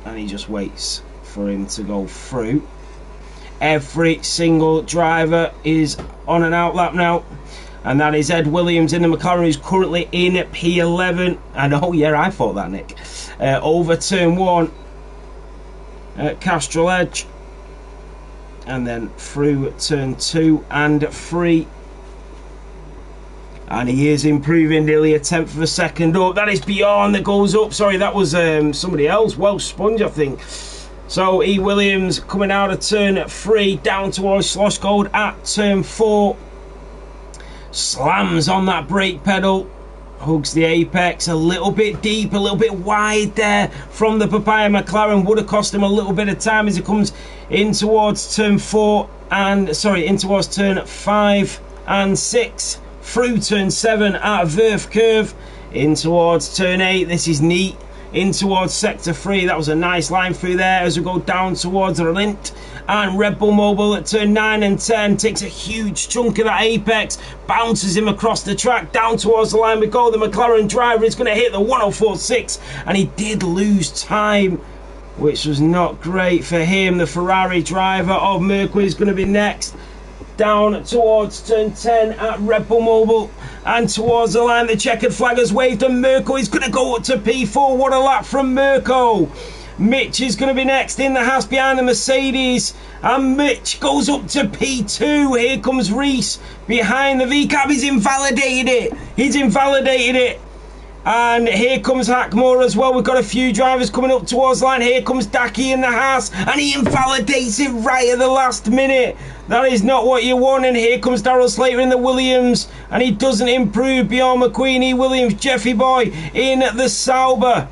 And he just waits for him to go through. Every single driver is on an out lap now. And that is Ed Williams in the McLaren, who's currently in P11. And oh yeah, I thought that, Nick. Over turn 1 at Castrol Edge. And then through turn 2 and 3. And he is improving, nearly a tenth of a second up. That is Bjorn that goes up. Sorry, that was somebody else. Welsh Sponge, I think. So E. Williams coming out of turn 3 down towards Slosh Gold at turn 4. Slams on that brake pedal. Hugs the apex a little bit deep, a little bit wide there from the Papaya McLaren. Would have cost him a little bit of time as he comes in towards turn 4 and in towards turn 5 and 6. Through turn 7 at Verf Curve, in towards turn 8, this is neat, in towards sector 3, that was a nice line through there as we go down towards Lint, and Red Bull Mobile at turn 9 and 10, takes a huge chunk of that apex, bounces him across the track, down towards the line we go, the McLaren driver is going to hit the 104.6, and he did lose time, which was not great for him. The Ferrari driver of Mercury is going to be next, down towards turn 10 at Red Bull Mobile and towards the line. The checkered flag has waved and Mirko is going to go up to P4. What a lap from Mirko. Mitch is going to be next in the Haas behind the Mercedes, and Mitch goes up to P2. Here comes Reese behind the VCAB. He's invalidated it. And here comes Hackmore as well. We've got a few drivers coming up towards the line. Here comes Daki in the Haas, and he invalidates it right at the last minute. That is not what you want. And here comes Darrell Slater in the Williams, and he doesn't improve beyond McQueenie. Williams, Jeffy Boy in the Sauber.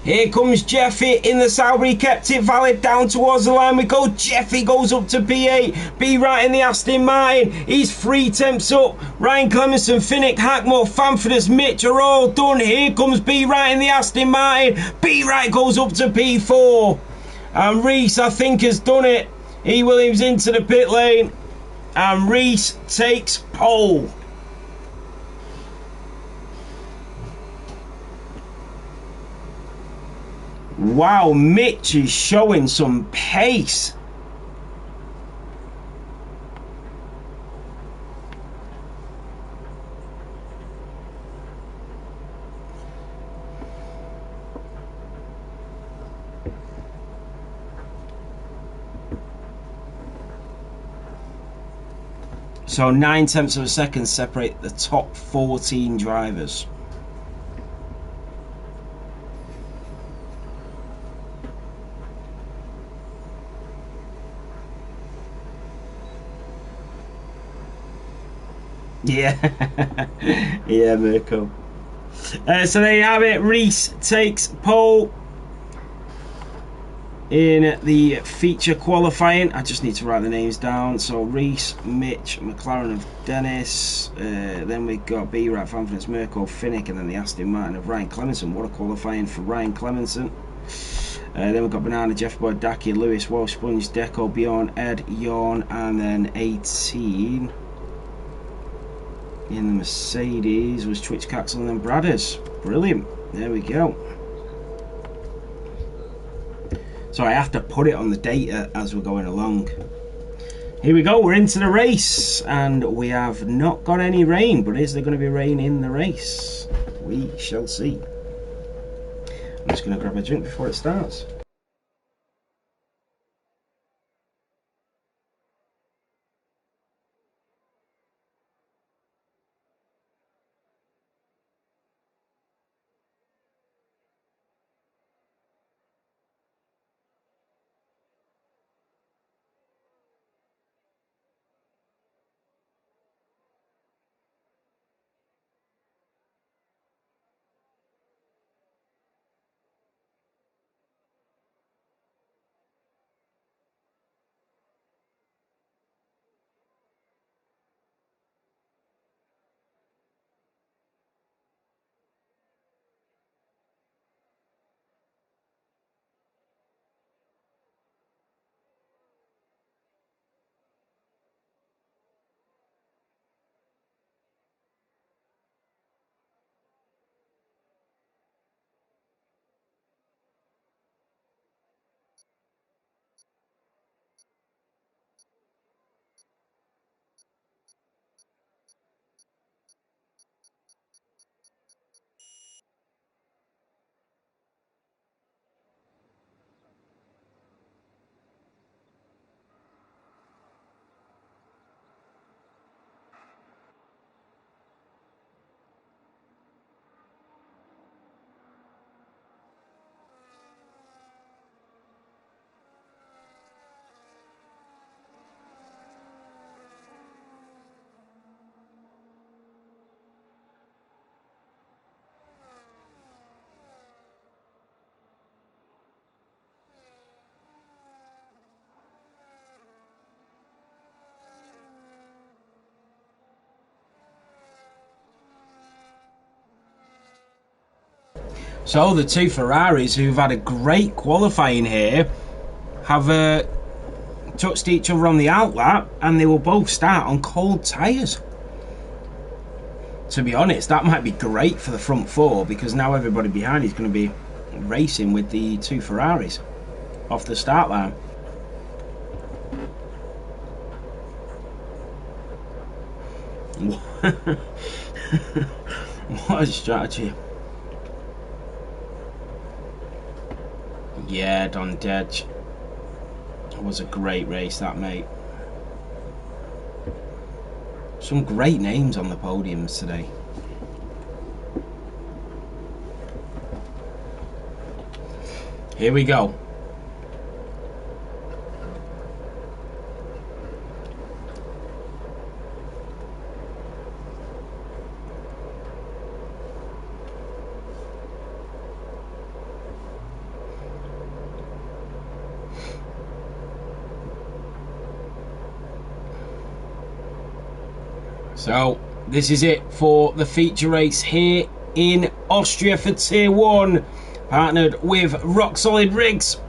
Here comes Jeffy in the Sauber. He kept it valid down towards the line we go. Jeffy goes up to P8. B right in the Aston Martin. He's 3 tenths up. Ryan Clemenson, Finnick, Hackmore, Fanfordus, Mitch are all done. Here comes B right in the Aston Martin. B right goes up to P4. And Reese, I think, has done it. E. Williams into the pit lane. And Reese takes pole. Wow, Mitch is showing some pace. So 9 tenths of a second separate the top 14 drivers. Yeah, yeah, Mirko. So there you have it. Reese takes pole in the feature qualifying. I just need to write the names down. So Reese, Mitch, McLaren of Dennis. Then we got B right, Fanfordus, Mirko, Finnick, and then the Aston Martin of Ryan Clemenson. What a qualifying for Ryan Clemenson. Then we've got Banana, Jeff Boyd, Daki, Lewis, Welsh Sponge, Deco, Bjorn, Ed, Yorn, and then 18. In the Mercedes was Twitch Caxel and then Bradders. Brilliant. There we go. So I have to put it on the data as we're going along. Here we go. We're into the race. And we have not got any rain. But is there going to be rain in the race? We shall see. I'm just going to grab a drink before it starts. So the two Ferraris who've had a great qualifying here have touched each other on the outlap, and they will both start on cold tyres. To be honest, that might be great for the front four, because now everybody behind is going to be racing with the two Ferraris off the start line. What a strategy. Yeah, Don Dedge. It was a great race, that, mate. Some great names on the podiums today. Here we go. So, this is it for the feature race here in Austria for Tier 1, partnered with RockSolidRigs.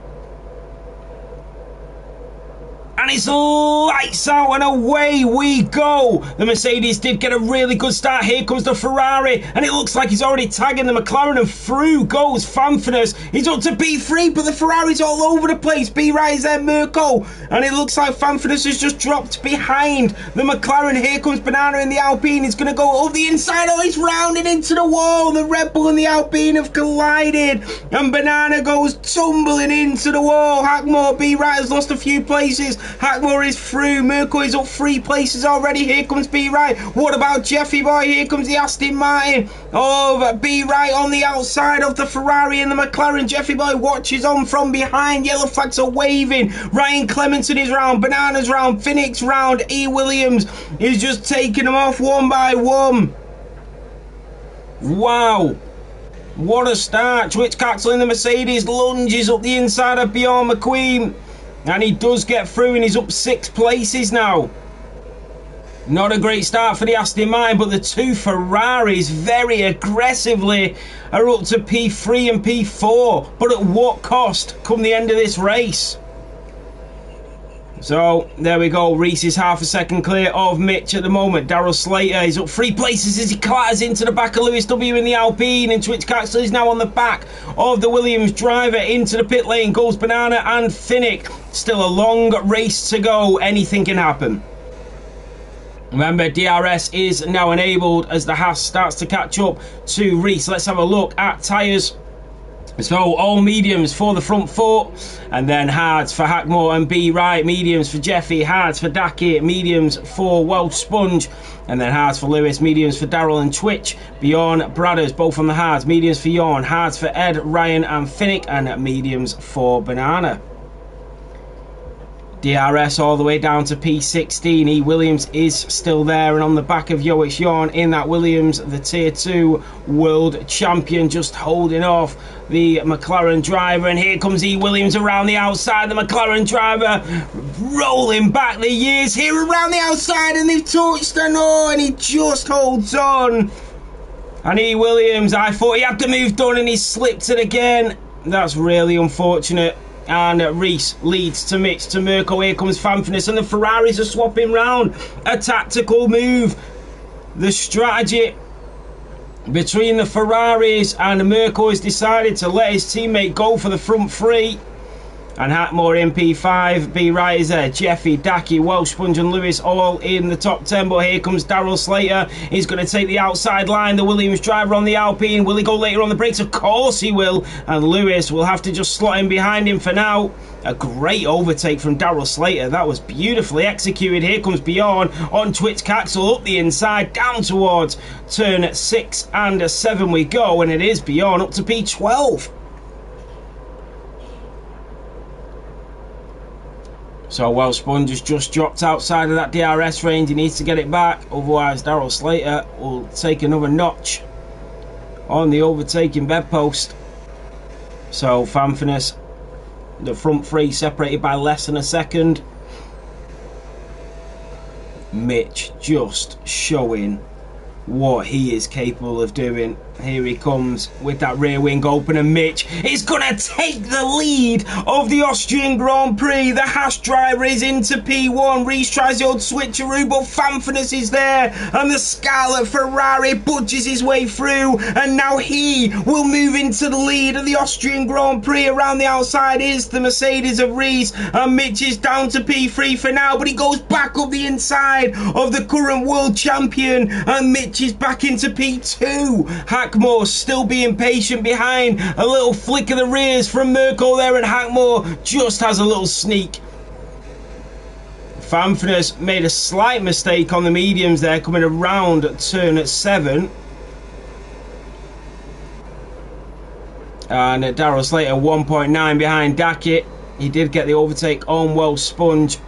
And it's lights out and away we go. The Mercedes did get a really good start. Here comes the Ferrari, and it looks like he's already tagging the McLaren, and through goes Fanfinus. He's up to P3, but the Ferrari's all over the place. B-Right is there, Mirko, and it looks like Fanfinus has just dropped behind the McLaren. Here comes Banana in the Alpine. He's going to go up the inside. Oh, he's rounding into the wall. The Red Bull and the Alpine have collided, and Banana goes tumbling into the wall. Hackmore, B-Right has lost a few places. Hackmore is through. Mirko is up 3 places already. Here comes B-Right. What about Jeffy Boy? Here comes the Aston Martin. Oh, B-Right on the outside of the Ferrari and the McLaren. Jeffy Boy watches on from behind. Yellow flags are waving. Ryan Clementon is round. Banana's round. Phoenix round. E. Williams is just taking them off one by one. Wow. What a start. Twitch Caxel in the Mercedes lunges up the inside of Bjorn McQueen. And he does get through, and he's up 6 places now. Not a great start for the Aston Martin, but the two Ferraris very aggressively are up to P3 and P4. But at what cost come the end of this race? So, there we go. Reese is half a second clear of Mitch at the moment. Darrell Slater is up 3 places as he clatters into the back of Lewis W in the Alpine. And Twitch Caxel is now on the back of the Williams driver. Into the pit lane goes Banana and Finnick. Still a long race to go. Anything can happen. Remember, DRS is now enabled as the Haas starts to catch up to Reese. Let's have a look at tyres. So all mediums for the front four, and then hards for Hackmore and B-Right, mediums for Jeffy, hards for Daki, mediums for Welsh Sponge, and then hards for Lewis, mediums for Darrell and Twitch. Bjorn Bradders, both on the hards, mediums for Jorn, hards for Ed, Ryan and Finnick, and mediums for Banana. DRS all the way down to P16. E. Williams is still there, and on the back of Joich Jorn in that Williams, the Tier 2 world champion, just holding off the McLaren driver. And here comes E. Williams around the outside. The McLaren driver rolling back the years here around the outside, and they've touched and oh, and he just holds on. And E. Williams, I thought he had the move done, and he slipped it again. That's really unfortunate. And Reese leads to Mitch to Mirko. Here comes Fanfinus, and the Ferraris are swapping round. A tactical move. The strategy between the Ferraris, and Mirko has decided to let his teammate go for the front 3. And Hackmore in P5, B-Right is there, Jeffy, Daki, Welsh Sponge and Lewis all in the top 10. But here comes Darrell Slater. He's going to take the outside line. The Williams driver on the Alpine. Will he go later on the brakes? Of course he will. And Lewis will have to just slot in behind him for now. A great overtake from Darrell Slater. That was beautifully executed. Here comes Bjorn on Twitch Caxel up the inside, down towards turn 6 and 7 we go. And it is Bjorn up to P12. So Welsh Sponge has just dropped outside of that DRS range. He needs to get it back, otherwise Darrell Slater will take another notch on the overtaking bedpost. So Fanfinus, the front 3 separated by less than a second. Mitch just showing what he is capable of doing. Here he comes with that rear wing open, and Mitch is going to take the lead of the Austrian Grand Prix. The Haas driver is into P1. Rees tries the old switcheroo, but Fanfurness is there, and the Scarlet Ferrari budges his way through, and now he will move into the lead of the Austrian Grand Prix. Around the outside is the Mercedes of Rees, and Mitch is down to P3 for now, but he goes back up the inside of the current world champion, and Mitch is back into P2. Hackmore still being patient behind. A little flick of the rears from Mirko there, and Hackmore just has a little sneak. Fanfurness made a slight mistake on the mediums there, coming around turn 7. And Darrell Slater 1.9 behind Dackett. He did get the overtake on Welsh Sponge.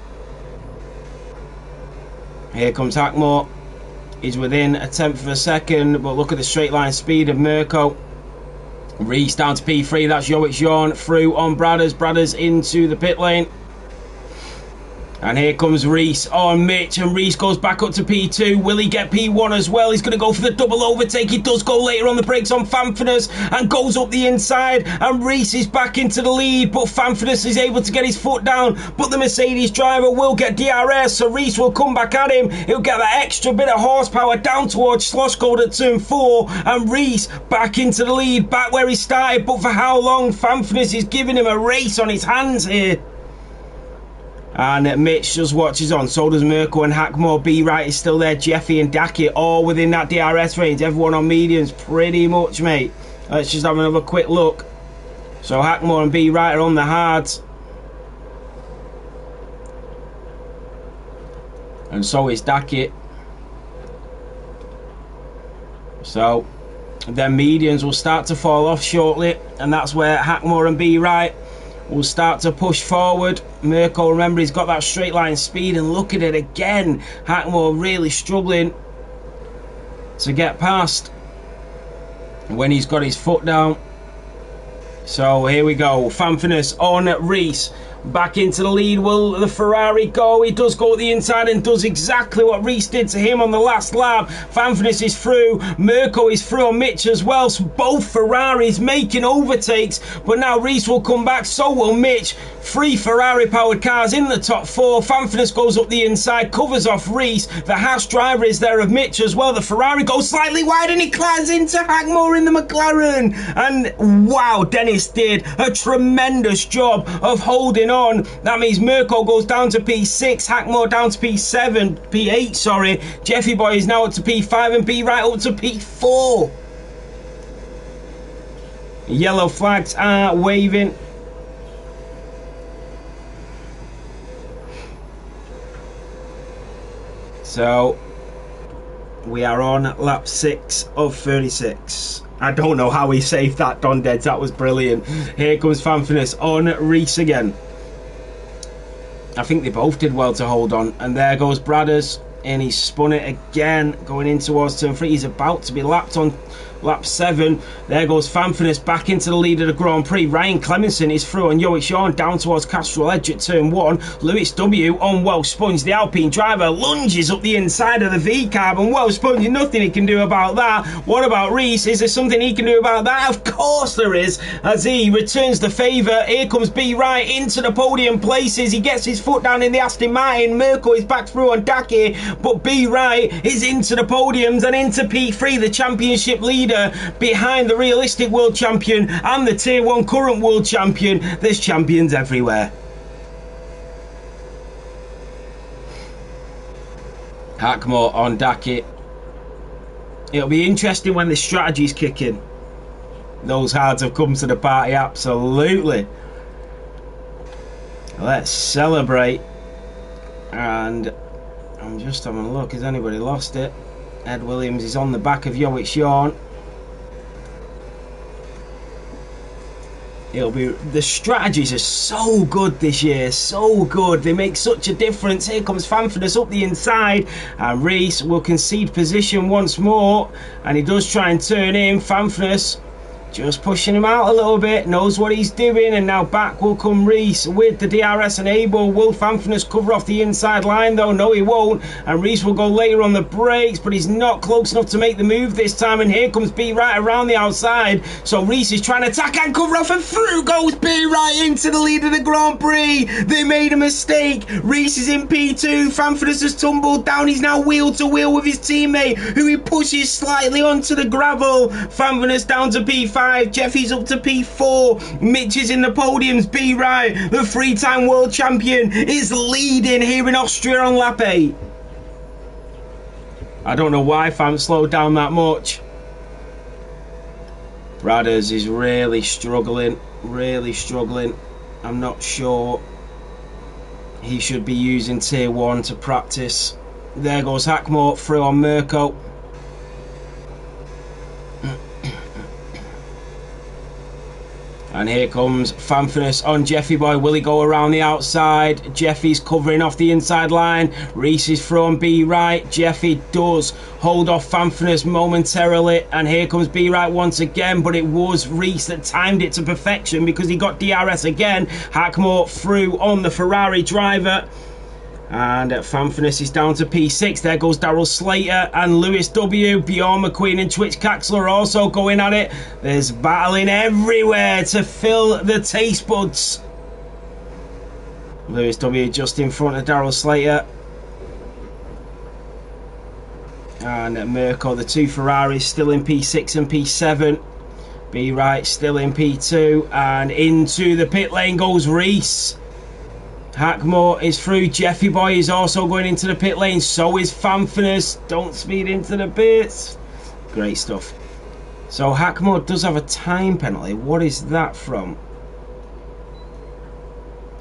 Here comes Hackmore. He's within a tenth of a second, but look at the straight line speed of Mirko. Rees down to P3, that's Joik Jorn through on Bradders. Bradders into the pit lane. And here comes Rees on Mitch, and Rees goes back up to P2. Will he get P1 as well? He's going to go for the double overtake. He does go later on the brakes on Fanfurness and goes up the inside, and Rees is back into the lead, but Fanfurness is able to get his foot down, but the Mercedes driver will get DRS, so Rees will come back at him. He'll get that extra bit of horsepower down towards Schlossgold at turn 4, and Rees back into the lead, back where he started, but for how long? Fanfurness is giving him a race on his hands here. And Mitch just watches on. So does Mirko and Hackmore. B-Right is still there. Jeffy and Dackett all within that DRS range. Everyone on mediums pretty much, mate. Let's just have another quick look. So Hackmore and B-Right are on the hards. And so is Dackett. So their medians will start to fall off shortly. And that's where Hackmore and B-Right will start to push forward. Mirko, remember, he's got that straight line speed, and look at it again. Hackmore really struggling to get past when he's got his foot down. So here we go. Fanfurness on Rees. Back into the lead. Will the Ferrari go? He does go at the inside and does exactly what Rees did to him on the last lap. Fanfurness is through. Mirko is through on Mitch as well. So both Ferraris making overtakes. But now Rees will come back. So will Mitch. 3 Ferrari-powered cars in the top 4. Fanfurness goes up the inside. Covers off Rees. The Haas driver is there of Mitch as well. The Ferrari goes slightly wide and he climbs into Hackmore in the McLaren. And wow, Dennis did a tremendous job of holding on. That means Mirko goes down to P6, Hackmore down to P8, sorry. Jeffy Boy is now up to P5 and B-Right up to P4. Yellow flags are waving. So we are on lap 6 of 36. I don't know how he saved that, Don Deads. That was brilliant. Here comes Fanfurness on Rees again. I think they both did well to hold on. And there goes Bradders, and he's spun it again, going in towards turn 3. He's about to be lapped on lap 7. There goes Fanfurness back into the lead of the Grand Prix. Ryan Clemenson is through on Joik Jorn down towards Castrol Edge at turn 1. Lewis W on Welsh Sponge. The Alpine driver lunges up the inside of the V-carb, and Welsh Sponge, nothing he can do about that. What about Rees? Is there something he can do about that? Of course there is, as he returns the favour. Here comes B-Right into the podium places. He gets his foot down in the Aston Martin. Mirko is back through on Dackett, but B-Right is into the podiums and into P3, the championship leader, behind the realistic world champion and the tier 1 current world champion. There's champions everywhere. Hackmore on Dackett. It'll be interesting when the strategies kick in. Those hards have come to the party, absolutely. Let's celebrate. And I'm just having a look. Has anybody lost it? Ed Williams is on the back of Joik Jorn. It'll be, the strategies are so good this year, so good. They make such a difference. Here comes Fanfurness up the inside, and Rees will concede position once more, and he does try and turn in. Fanfurness Just pushing him out a little bit, knows what he's doing, and now back will come Reese with the DRS enable. Will Fanfinus cover off the inside line though? No, he won't, and Reese will go later on the brakes, but he's not close enough to make the move this time, and here comes B right around the outside. So Reese is trying to attack and cover off, and through goes B right into the lead of the Grand Prix. They made a mistake. Reese is in P2. Fanfinus has tumbled down. He's now wheel to wheel with his teammate, who he pushes slightly onto the gravel. Fanfinus down to P5. Jeffy's up to P4. Mitch is in the podiums. B right, the 3-time world champion, is leading here in Austria on lap 8. I don't know why Fam slowed down that much. Bradders is really struggling. I'm not sure he should be using tier 1 to practice. There goes Hackmore through on Mirko. And here comes Fanfinus on Jeffy Boy. Will he go around the outside? Jeffy's covering off the inside line. Reese is from B right. Jeffy does hold off Fanfinus momentarily. And here comes B right once again. But it was Reese that timed it to perfection because he got DRS again. Hackmore through on the Ferrari driver. And Fanfinus is down to P6. There goes Daryl Slater and Lewis W. Bjorn McQueen and Twitch Caxel are also going at it. There's battling everywhere to fill the taste buds. Lewis W. just in front of Daryl Slater. And Mirko, the 2 Ferraris still in P6 and P7. B right still in P2. And into the pit lane goes Reese. Hackmore is through. Jeffy Boy is also going into the pit lane. So is Fanfinus. Don't speed into the pits. Great stuff. So Hackmore does have a time penalty. What is that from?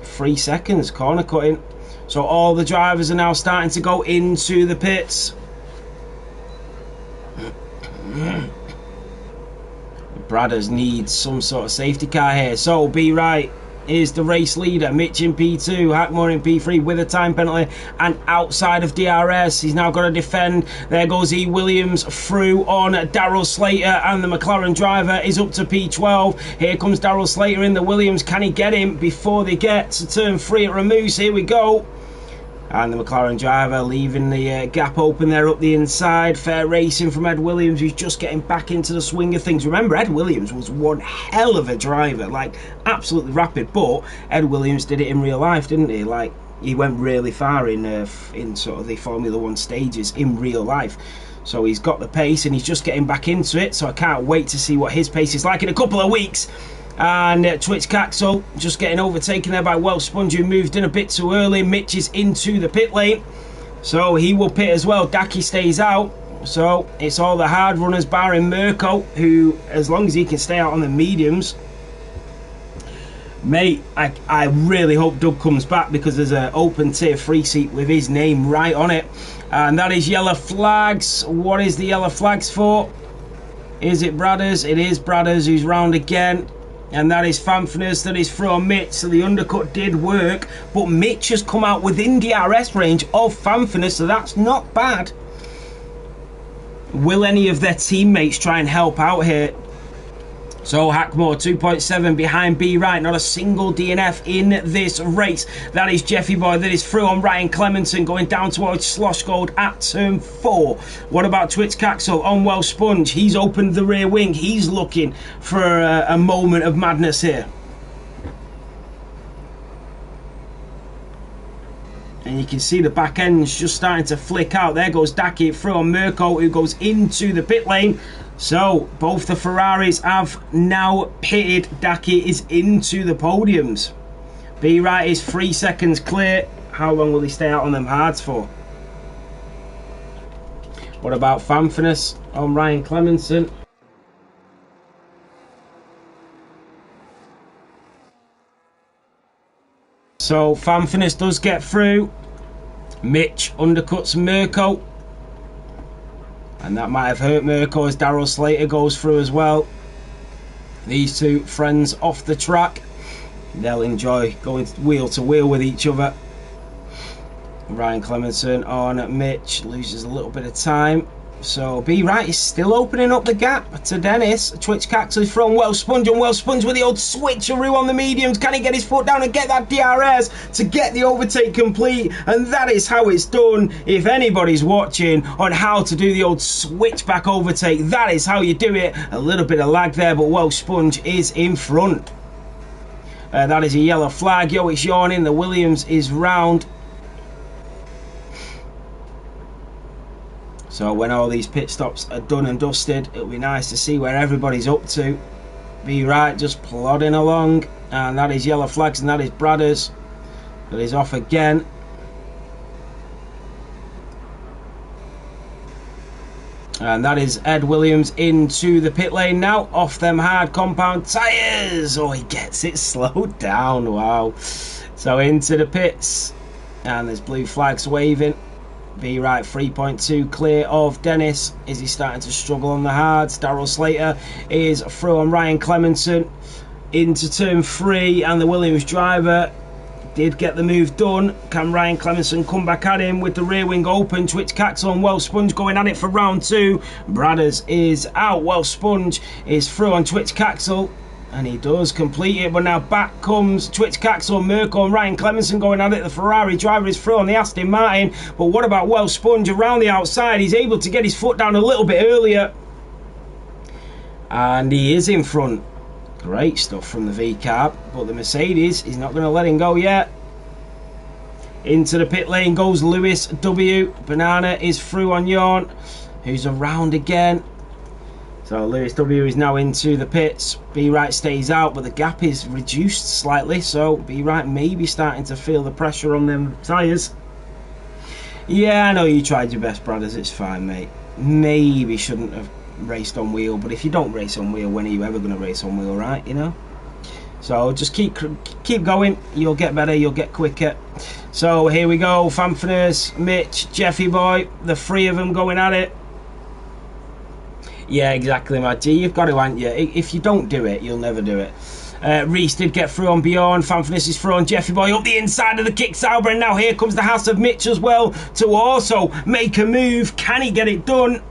3 seconds. Corner cutting. So all the drivers are now starting to go into the pits. Bradders needs some sort of safety car here. So B right is the race leader. Mitch in P2, Hackmore in P3 with a time penalty and outside of DRS. He's now got to defend. There goes E. Williams through on Daryl Slater, and the McLaren driver is up to P12. Here comes Daryl Slater in the Williams. Can he get him before they get to turn 3 at Ramus? Here we go. And the McLaren driver leaving the gap open there up the inside. Fair racing from Ed Williams, who's just getting back into the swing of things. Remember, Ed Williams was one hell of a driver, like absolutely rapid. But Ed Williams did it in real life, didn't he? Like he went really far in sort of the Formula 1 stages in real life. So he's got the pace and he's just getting back into it. So I can't wait to see what his pace is like in a couple of weeks. And Twitch Caxel just getting overtaken there by Welsh Sponge, who moved in a bit too early. Mitch is into the pit lane, so he will pit as well. Daki stays out, so it's all the hard runners barring Mirko, who, as long as he can stay out on the mediums. Mate, I really hope Doug comes back because there's an open tier 3 seat with his name right on it. And that is yellow flags. What is the yellow flags for? Is it Bradders? It is Bradders who's round again. And that is Fanfinus, that is from Mitch. So the undercut did work, but Mitch has come out within DRS range of Fanfinus, so that's not bad. Will any of their teammates try and help out here? So Hackmore 2.7 behind B right, not a single DNF in this race. That is Jeffy Boy, that is through on Ryan Clemenson going down towards Slosh Gold at turn 4. What about Twitch Caxel on Welsh Sponge? He's opened the rear wing, he's looking for a moment of madness here. And you can see the back end's just starting to flick out. There goes Daki through on Mirko, who goes into the pit lane. So both the Ferraris have now pitted. Daki is into the podiums. B right is 3 seconds clear. How long will he stay out on them hards for? What about Fanfinus on Ryan Clemenson? So Fanfinus does get through. Mitch undercuts Mirko. And that might have hurt Mirko as Daryl Slater goes through as well. These two friends off the track. They'll enjoy going wheel to wheel with each other. Ryan Clemenson on Mitch loses a little bit of time. So Be Right is still opening up the gap to Dennis. Twitch Caxel is from Well Sponge, and Well Sponge with the old switcheroo on the mediums. Can he get his foot down and get that DRS to get the overtake complete? And that is how it's done. If anybody's watching on how to do the old switchback overtake, that is how you do it. A little bit of lag there, but Well Sponge is in front. That is a yellow flag. Yo, it's yawning. The Williams is round. So when all these pit stops are done and dusted, it'll be nice to see where everybody's up to. Be Right just plodding along, and that is yellow flags, and that is Bradders. That is off again. And that is Ed Williams into the pit lane now. Off them hard compound tyres. Oh, he gets it slowed down. Wow. So into the pits, and there's blue flags waving. Be Right 3.2 clear of Dennis. Is he starting to struggle on the hards? Darryl Slater is through on Ryan Clemenson into turn 3, and the Williams driver did get the move done. Can Ryan Clemenson come back at him with the rear wing open? Twitch Caxel and Well Sponge going at it for round 2. Bradders is out. Well Sponge is through on Twitch Caxel, and he does complete it, but now back comes Twitch Caxel, Mirko and Ryan Clemenson going at it. The Ferrari driver is through on the Aston Martin, but what about Well Sponge around the outside? He's able to get his foot down a little bit earlier, and he is in front. Great stuff from the V-Carb, but the Mercedes is not going to let him go yet. Into the pit lane goes Lewis W. Banana is through on Yawn, who's around again. So Lewis W is now into the pits. Be Right stays out, but the gap is reduced slightly, so Be Right may be starting to feel the pressure on them tyres. Yeah, I know you tried your best, Bradders, it's fine, mate. Maybe shouldn't have raced on wheel, but if you don't race on wheel, when are you ever going to race on wheel, right? You know? So just keep going, you'll get better, you'll get quicker. So here we go, Fanfiners, Mitch, Jeffy Boy, the 3 of them going at it. Yeah, exactly, Matt G. You've got to, haven't you? If you don't do it, you'll never do it. Reese did get through on Bjorn. Fanfinis is through on Jeffy Boy up the inside of the kick Sauber, and now here comes the House of Mitch as well to also make a move. Can he get it done?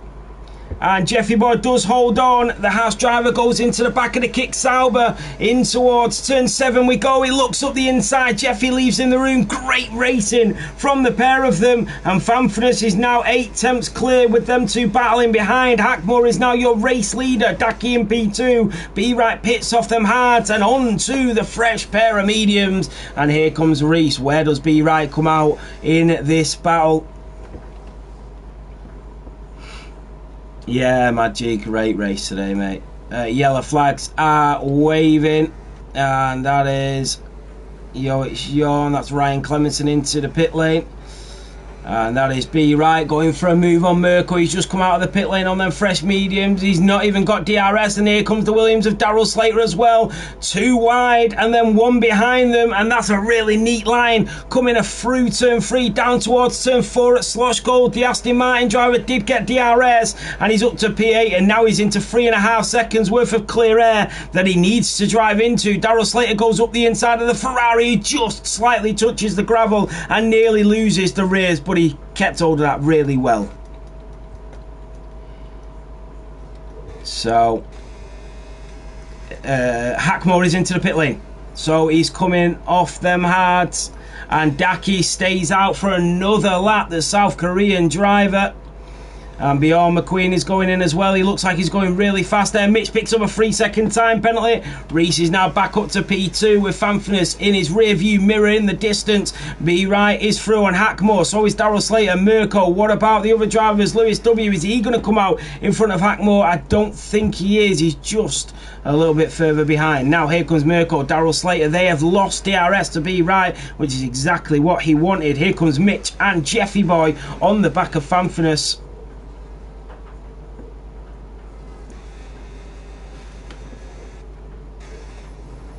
And Jeffy Boy does hold on. The house driver goes into the back of the kick Sauber. In towards turn 7 we go. He looks up the inside. Jeffy leaves in the room. Great racing from the pair of them. And Fanfinus is now 8 temps clear with them 2 battling behind. Hackmore is now your race leader. Daki in P2. Be Right pits off them hards and on to the fresh pair of mediums. And here comes Reese. Where does Be Right come out in this battle? Yeah, Magic, great race today, mate. Yellow flags are waving, and that is it's Yawn. That's Ryan Clemenson into the pit lane, and that is Be Right going for a move on Mirko. He's just come out of the pit lane on them fresh mediums. He's not even got DRS, and here comes the Williams of Darryl Slater as well. 2 wide and then 1 behind them, and that's a really neat line coming through turn 3 down towards turn 4 at Slosh Gold. The Aston Martin driver did get DRS, and he's up to P8, and now he's into 3.5 seconds worth of clear air that he needs to drive into. Darryl Slater goes up the inside of the Ferrari. He just slightly touches the gravel and nearly loses the rears, but he kept hold of that really well. So Hackmore is into the pit lane, so he's coming off them hards, and Daki stays out for another lap, the South Korean driver. And Bjorn McQueen is going in as well. He looks like he's going really fast there. Mitch picks up a 3-second time penalty. Reese is now back up to P2 with Fanfinus in his rear view mirror in the distance. Be Right is through on Hackmore. So is Darryl Slater. Mirko, what about the other drivers? Lewis W, is he going to come out in front of Hackmore? I don't think he is. He's just a little bit further behind. Now here comes Mirko, Darryl Slater. They have lost DRS to Be Right, which is exactly what he wanted. Here comes Mitch and Jeffy Boy on the back of Fanfinus.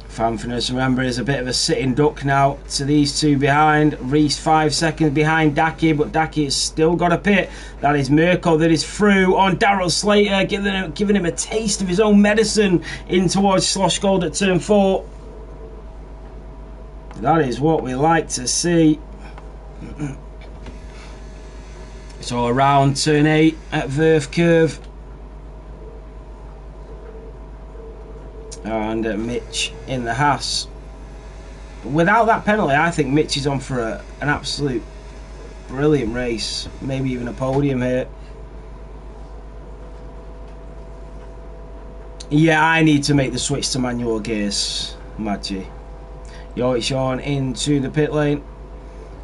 Fanfinus, remember, is a bit of a sitting duck now to these 2 behind. Reese 5 seconds behind Daki, but Daki has still got a pit. That is Mirko that is through on Darryl Slater, giving him a taste of his own medicine in towards Slosh Gold at turn 4. That is what we like to see. So around turn 8 at Verf curve. And Mitch in the Haas. Without that penalty, I think Mitch is on for an absolute brilliant race. Maybe even a podium here. Yeah, I need to make the switch to manual gears, Maggi. Yoic Sean into the pit lane.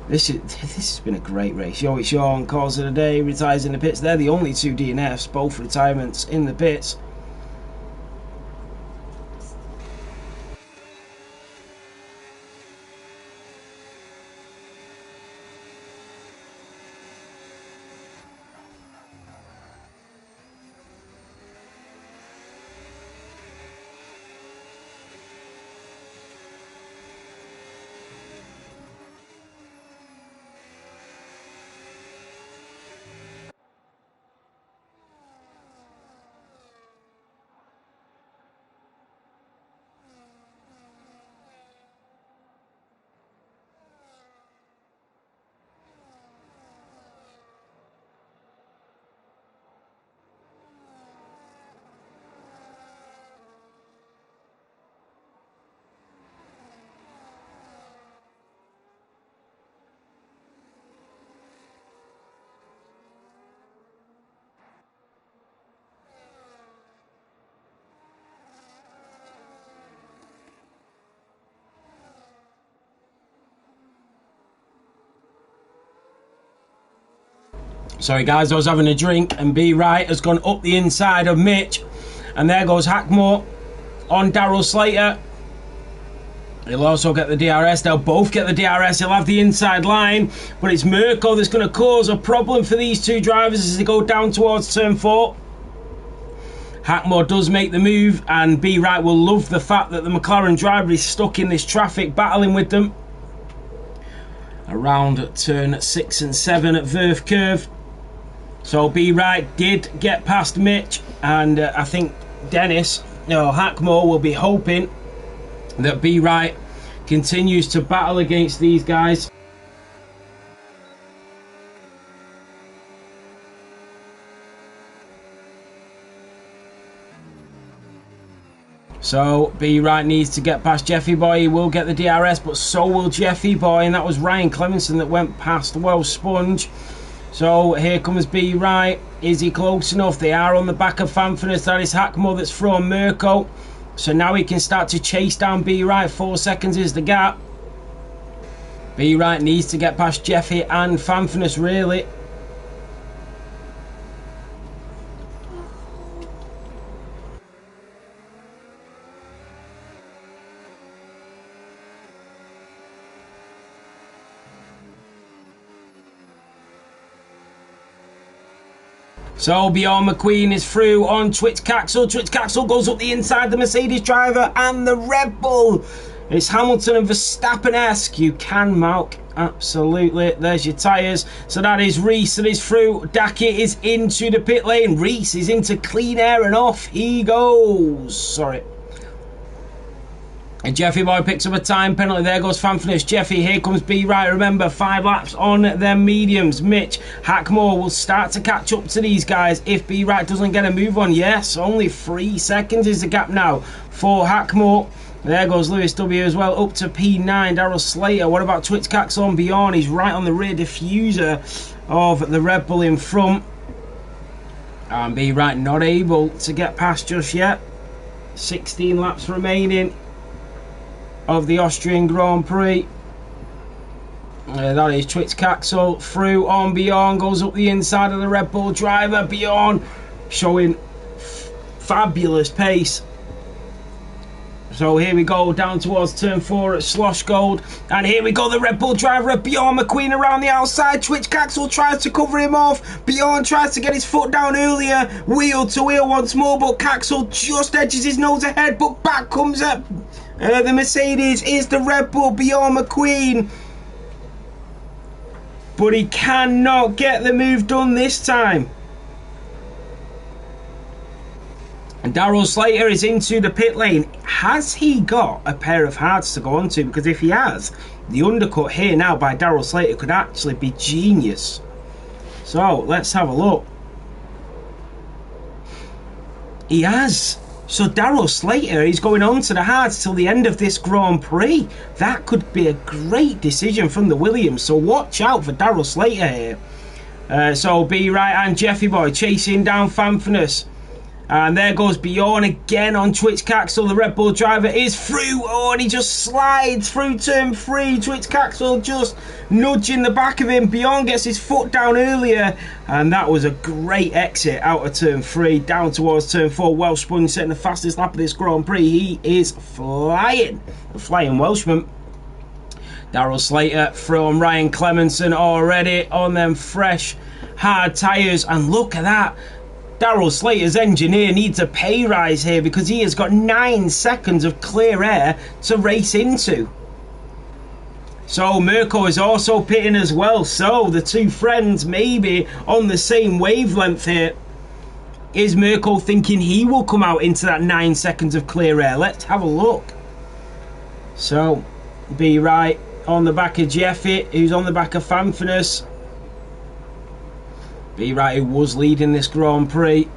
This has been a great race. Yoic Sean calls it a day, retires in the pits. They're the only 2 DNFs, both retirements in the pits. Sorry guys, I was having a drink, and B Wright has gone up the inside of Mitch, and there goes Hackmore on Daryl Slater. He'll also get the DRS. They'll both get the DRS. He'll have the inside line, but it's Mirko that's going to cause a problem for these 2 drivers as they go down towards turn 4. Hackmore does make the move, and B Wright will love the fact that the McLaren driver is stuck in this traffic, battling with them. Around turn 6 and 7 at Verf curve. So B Wright did get past Mitch, and I think Hackmore will be hoping that B Wright continues to battle against these guys. So B Wright needs to get past Jeffy Boy. He will get the DRS, but so will Jeffy Boy, and that was Ryan Clemenson that went past Welsh Sponge. So here comes B Wright. Is he close enough? They are on the back of Fanfurness. That is Hackmore that's thrown Mirko. So now he can start to chase down B Wright. 4 seconds is the gap. B Wright needs to get past Jeffy and Fanfurness, really. So Bjorn McQueen is through on Twitch Caxel. Twitch Caxel goes up the inside, the Mercedes driver and the Red Bull. It's Hamilton and Verstappen-esque. You can milk, absolutely. There's your tyres. So that is Reese that is through. Dackett is into the pit lane. Reese is into clean air and off he goes. Sorry. And Jeffy Boy picks up a time penalty. There goes Fanfurness. Jeffy, here comes B Wright. Remember, 5 laps on them mediums. Mitch Hackmore will start to catch up to these guys if B Wright doesn't get a move on. Yes, only 3 seconds is the gap now for Hackmore. There goes Lewis W as well, up to P9. Daryl Slater. What about Twitch Caxel on Bjorn? He's right on the rear diffuser of the Red Bull in front. And B Wright not able to get past just yet. 16 laps remaining of the Austrian Grand Prix. That is Twitch Caxel through on Bjorn, goes up the inside of the Red Bull driver. Bjorn showing fabulous pace. So here we go down towards turn 4 at Slosh Gold, and here we go, the Red Bull driver of Bjorn McQueen around the outside. Twitch Caxel tries to cover him off. Bjorn tries to get his foot down earlier, wheel to wheel once more, but Caxel just edges his nose ahead, but back comes up the Mercedes. Is the Red Bull Bjorn McQueen, but he cannot get the move done this time. And Daryl Slater is into the pit lane. Has he got a pair of hards to go onto? Because if he has, the undercut here now by Daryl Slater could actually be genius. So let's have a look. He has. So Daryl Slater is going on to the hards till the end of this Grand Prix. That could be a great decision from the Williams. So watch out for Daryl Slater here. So B right and Jeffy Boy chasing down Fanfinus. And there goes Bjorn again on Twitch Caxel. The Red Bull driver is through. Oh, and he just slides through turn 3. Twitch Caxel just nudging the back of him. Bjorn gets his foot down earlier. And that was a great exit out of turn 3. Down towards turn 4. Welsh Spun setting the fastest lap of this Grand Prix. He is flying. The flying Welshman. Daryl Slater from Ryan Clemenson already on them fresh, hard tyres. And look at that. Daryl Slater's engineer needs a pay rise here because he has got 9 seconds of clear air to race into. So Mirko is also pitting as well. So the two friends maybe on the same wavelength here. Is Mirko thinking he will come out into that 9 seconds of clear air? Let's have a look. So B right on the back of Jeffy, who's on the back of Fanfinus. B right, who was leading this Grand Prix.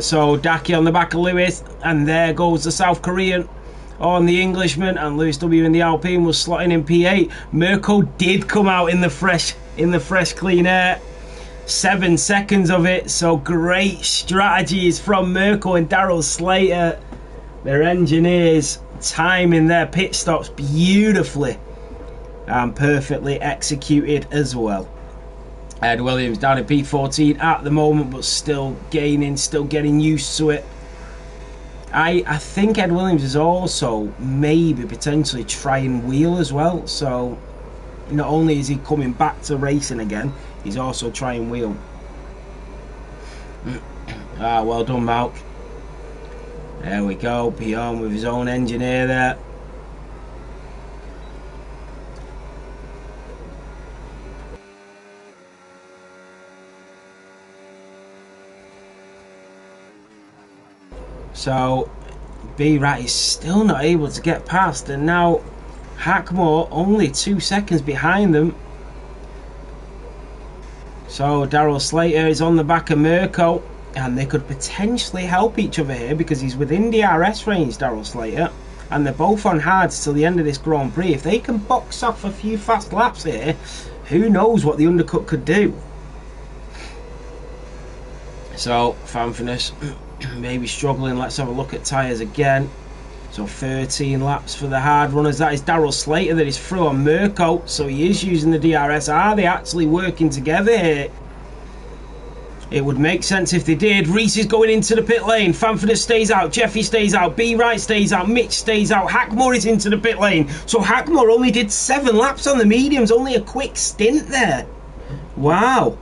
So Daki on the back of Lewis, and there goes the South Korean on the Englishman, and Lewis W in the Alpine was slotting in P8. Mirko did come out in the fresh clean air. 7 seconds of it, so great strategies from Mirko and Daryl Slater. Their engineers timing their pit stops beautifully and perfectly executed as well. Ed Williams down in P14 at the moment, but still gaining, still getting used to it. I think Ed Williams is also maybe potentially trying wheel as well. So not only is he coming back to racing again, he's also trying wheel. Well done, Malk. There we go, Bjorn with his own engineer there. So B Rat is still not able to get past, and now Hackmore only 2 seconds behind them. So Daryl Slater is on the back of Mirko, and they could potentially help each other here because he's within DRS range, Daryl Slater, and they're both on hards till the end of this Grand Prix. If they can box off a few fast laps here, who knows what the undercut could do. So Fanfinus maybe struggling. Let's have a look at tyres again. So 13 laps for the hard runners. That is Daryl Slater that is through on Mirko, so he is using the DRS. Are they actually working together here? It would make sense if they did. Reese is going into the pit lane. Fanfinus stays out. Jeffy stays out. B Right stays out. Mitch stays out. Hackmore is into the pit lane. So Hackmore only did 7 laps on the mediums. Only a quick stint there. Wow.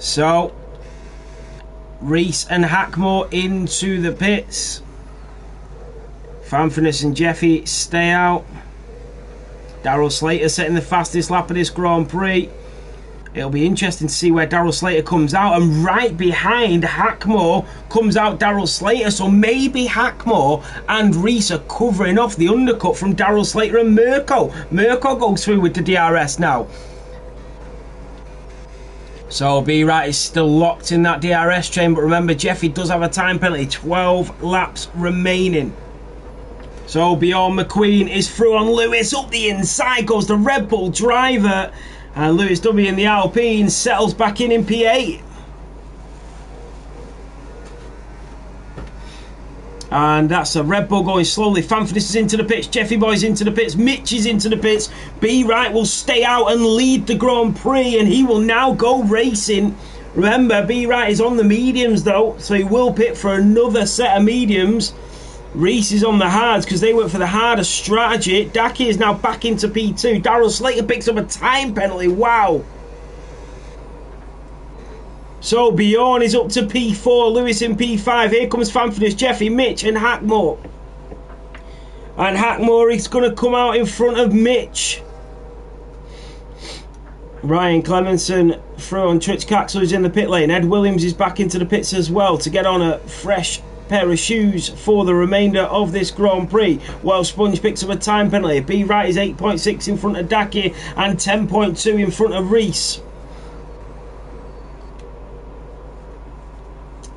So Reese and Hackmore into the pits. Fanfinus and Jeffy stay out. Daryl Slater setting the fastest lap of this Grand Prix. It'll be interesting to see where Daryl Slater comes out, and right behind Hackmore comes out Daryl Slater, so maybe Hackmore and Reese are covering off the undercut from Daryl Slater and Mirko. Mirko goes through with the DRS now. So B-Right is still locked in that DRS train, but remember Jeffy does have a time penalty, 12 laps remaining. So Bjorn McQueen is through on Lewis. Up the inside goes the Red Bull driver, and Lewis W in the Alpine settles back in P8. And that's a Red Bull going slowly. Fanfinus is into the pits. Jeffy Boy's into the pits. Mitch is into the pits. B-Right will stay out and lead the Grand Prix, and he will now go racing. Remember, B-Right is on the mediums though, so he will pit for another set of mediums. Reese is on the hards because they went for the harder strategy. Daki is now back into P2. Daryl Slater picks up a time penalty. Wow. So Bjorn is up to P4, Lewis in P5. Here comes Fanfinus, Jeffy, Mitch and Hackmore. And Hackmore is going to come out in front of Mitch. Ryan Clemenson through on Twitch Caxel is in the pit lane. Ed Williams is back into the pits as well to get on a fresh pair of shoes for the remainder of this Grand Prix. While Sponge picks up a time penalty. B Wright is 8.6 in front of Daki and 10.2 in front of Reese.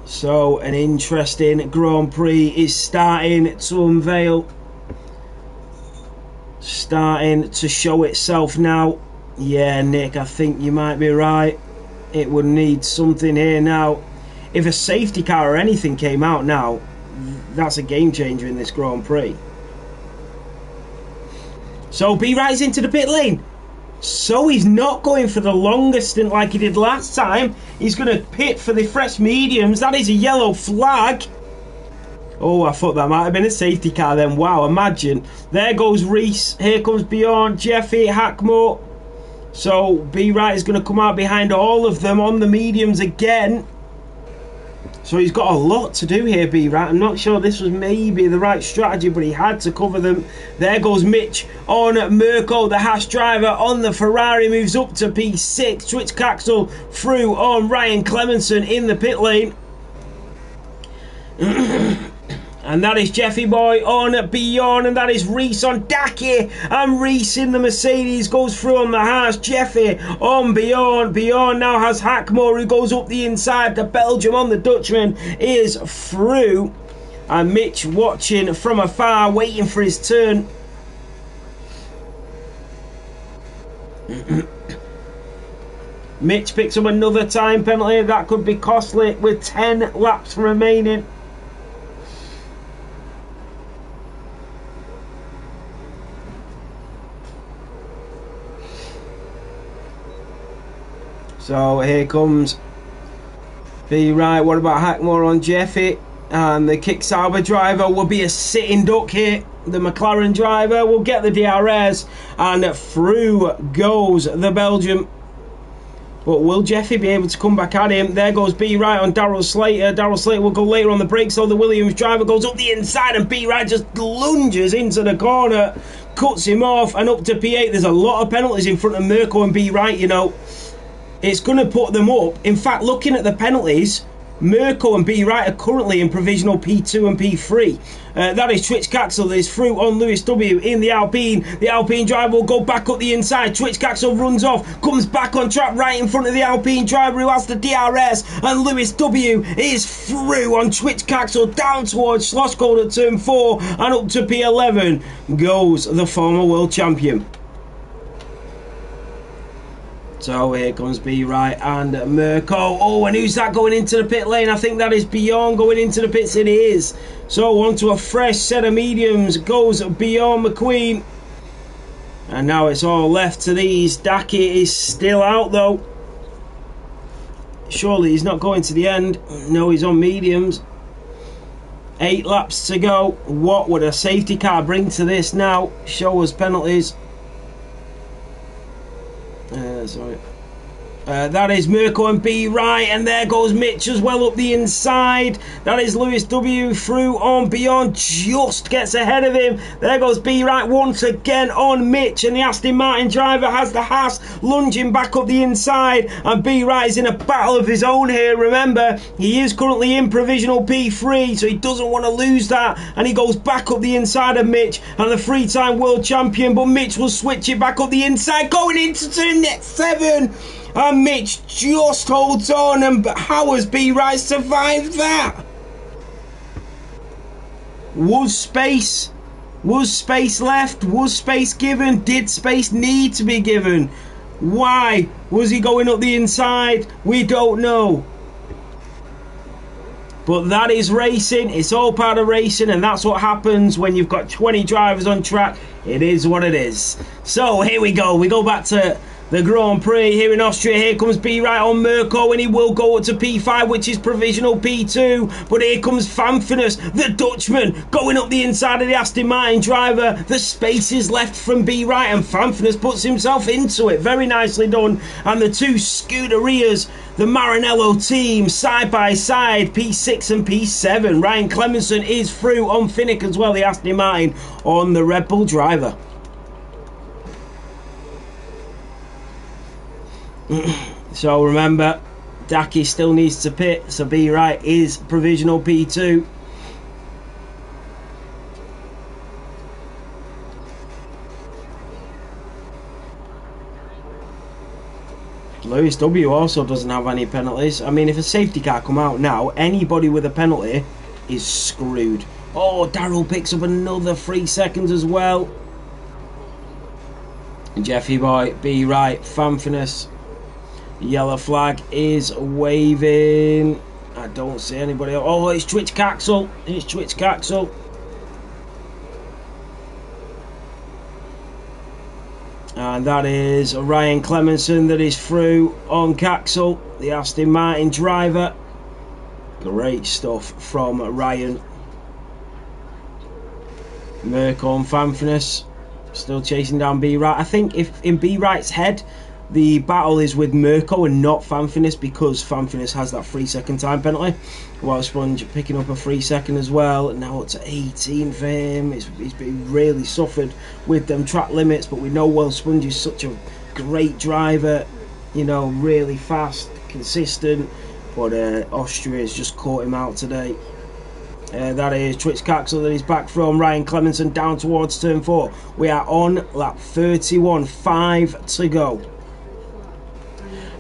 So an interesting Grand Prix is starting to unveil. Starting to show itself now. Yeah, Nick, I think you might be right. It would need something here now. If a safety car or anything came out now, that's a game changer in this Grand Prix. So B Wright's into the pit lane. So he's not going for the longest stint like he did last time. He's going to pit for the fresh mediums. That is a yellow flag. Oh, I thought that might have been a safety car then. Wow, imagine. There goes Reese. Here comes Bjorn, Jeffy, Hackmore. So B Wright is going to come out behind all of them on the mediums again. So he's got a lot to do here, B Wright. I'm not sure this was maybe the right strategy, but he had to cover them. There goes Mitch on Mirko, the Haas driver on the Ferrari, moves up to P6. Twitch Caxel through on Ryan Clemenson in the pit lane. And that is Jeffy Boy on Bjorn, and that is Reese on Daki, and Reese in the Mercedes goes through on the Haas. Jeffy on Bjorn. Bjorn now has Hackmore, who goes up the inside. The Belgium on the Dutchman is through, and Mitch watching from afar, waiting for his turn. Mitch picks up another time penalty. That could be costly with 10 laps remaining. So here comes B Wright. What about Hackmore on Jeffy? And the Kicksauber driver will be a sitting duck here. The McLaren driver will get the DRS, and through goes the Belgium. But will Jeffy be able to come back at him? There goes B Wright on Darrell Slater. Darrell Slater will go later on the brakes, so the Williams driver goes up the inside, and B Wright just lunges into the corner, cuts him off, and up to P8. There's a lot of penalties in front of Mirko and B Wright, you know. It's going to put them up. In fact, looking at the penalties, Mirko and B Wright are currently in provisional P2 and P3. That is Twitch Caxel that is through on Lewis W in the Alpine. The Alpine driver will go back up the inside. Twitch Caxel runs off, comes back on track right in front of the Alpine driver who has the DRS. And Lewis W is through on Twitch Caxel down towards Schlossgold at turn 4, and up to P11 goes the former world champion. So here comes B Wright and Mirko. Oh, and who's that going into the pit lane? I think that is Bjorn going into the pits. It is. So onto a fresh set of mediums goes Bjorn McQueen. And now it's all left to these. Daki is still out though. Surely he's not going to the end. No, he's on mediums. 8 laps to go. What would a safety car bring to this now? Show us penalties. Sorry. That is Mirko and B Wright, and there goes Mitch as well up the inside. That is Lewis W through on Bjorn, just gets ahead of him. There goes B Wright once again on Mitch, and the Aston Martin driver has the Haas lunging back up the inside, and B Wright is in a battle of his own here. Remember, he is currently in provisional P3, so he doesn't want to lose that, and he goes back up the inside of Mitch, and the 3-time world champion, but Mitch will switch it back up the inside, going into turn 7. And Mitch just holds on, and how has B Wright survived that? Was space left? Was space given? Did space need to be given? Why was he going up the inside? We don't know. But that is racing. It's all part of racing, and that's what happens when you've got 20 drivers on track. It is what it is. So here we go. We go back to the Grand Prix here in Austria. Here comes B Wright on Mirko, and he will go up to P5, which is provisional P2. But here comes Fanfinus, the Dutchman, going up the inside of the Aston Martin driver. The space is left from B Wright, and Fanfinus puts himself into it. Very nicely done. And the two Scuderias, the Maranello team, side by side, P6 and P7. Ryan Clemenson is through on Finnick as well, the Aston Martin on the Red Bull driver. So remember, Daki still needs to pit, so B Wright is provisional P2. Lewis W also doesn't have any penalties. I mean, if a safety car come out now, anybody with a penalty is screwed. Oh, Darrell picks up another 3 seconds as well. Jeffy boy, be right, Fanfinus. Yellow flag is waving. I don't see anybody else. Oh, it's Twitch Caxel. It's Twitch Caxel. And that is Ryan Clemenson that is through on Caxel, the Aston Martin driver. Great stuff from Ryan. Merkel and Fanfinus still chasing down B Right. I think if in B Right's head the battle is with Mirko and not Fanfinus, because Fanfinus has that 3 second time penalty, while Sponge picking up a 3 second as well. Now it's 18 for him. He's been really suffered with them track limits, but we know well Sponge is such a great driver, you know, really fast, consistent, but Austria has just caught him out today. That is Twitch Caxel that is back from Ryan Clemenson down towards turn 4. We are on lap 31, 5 to go.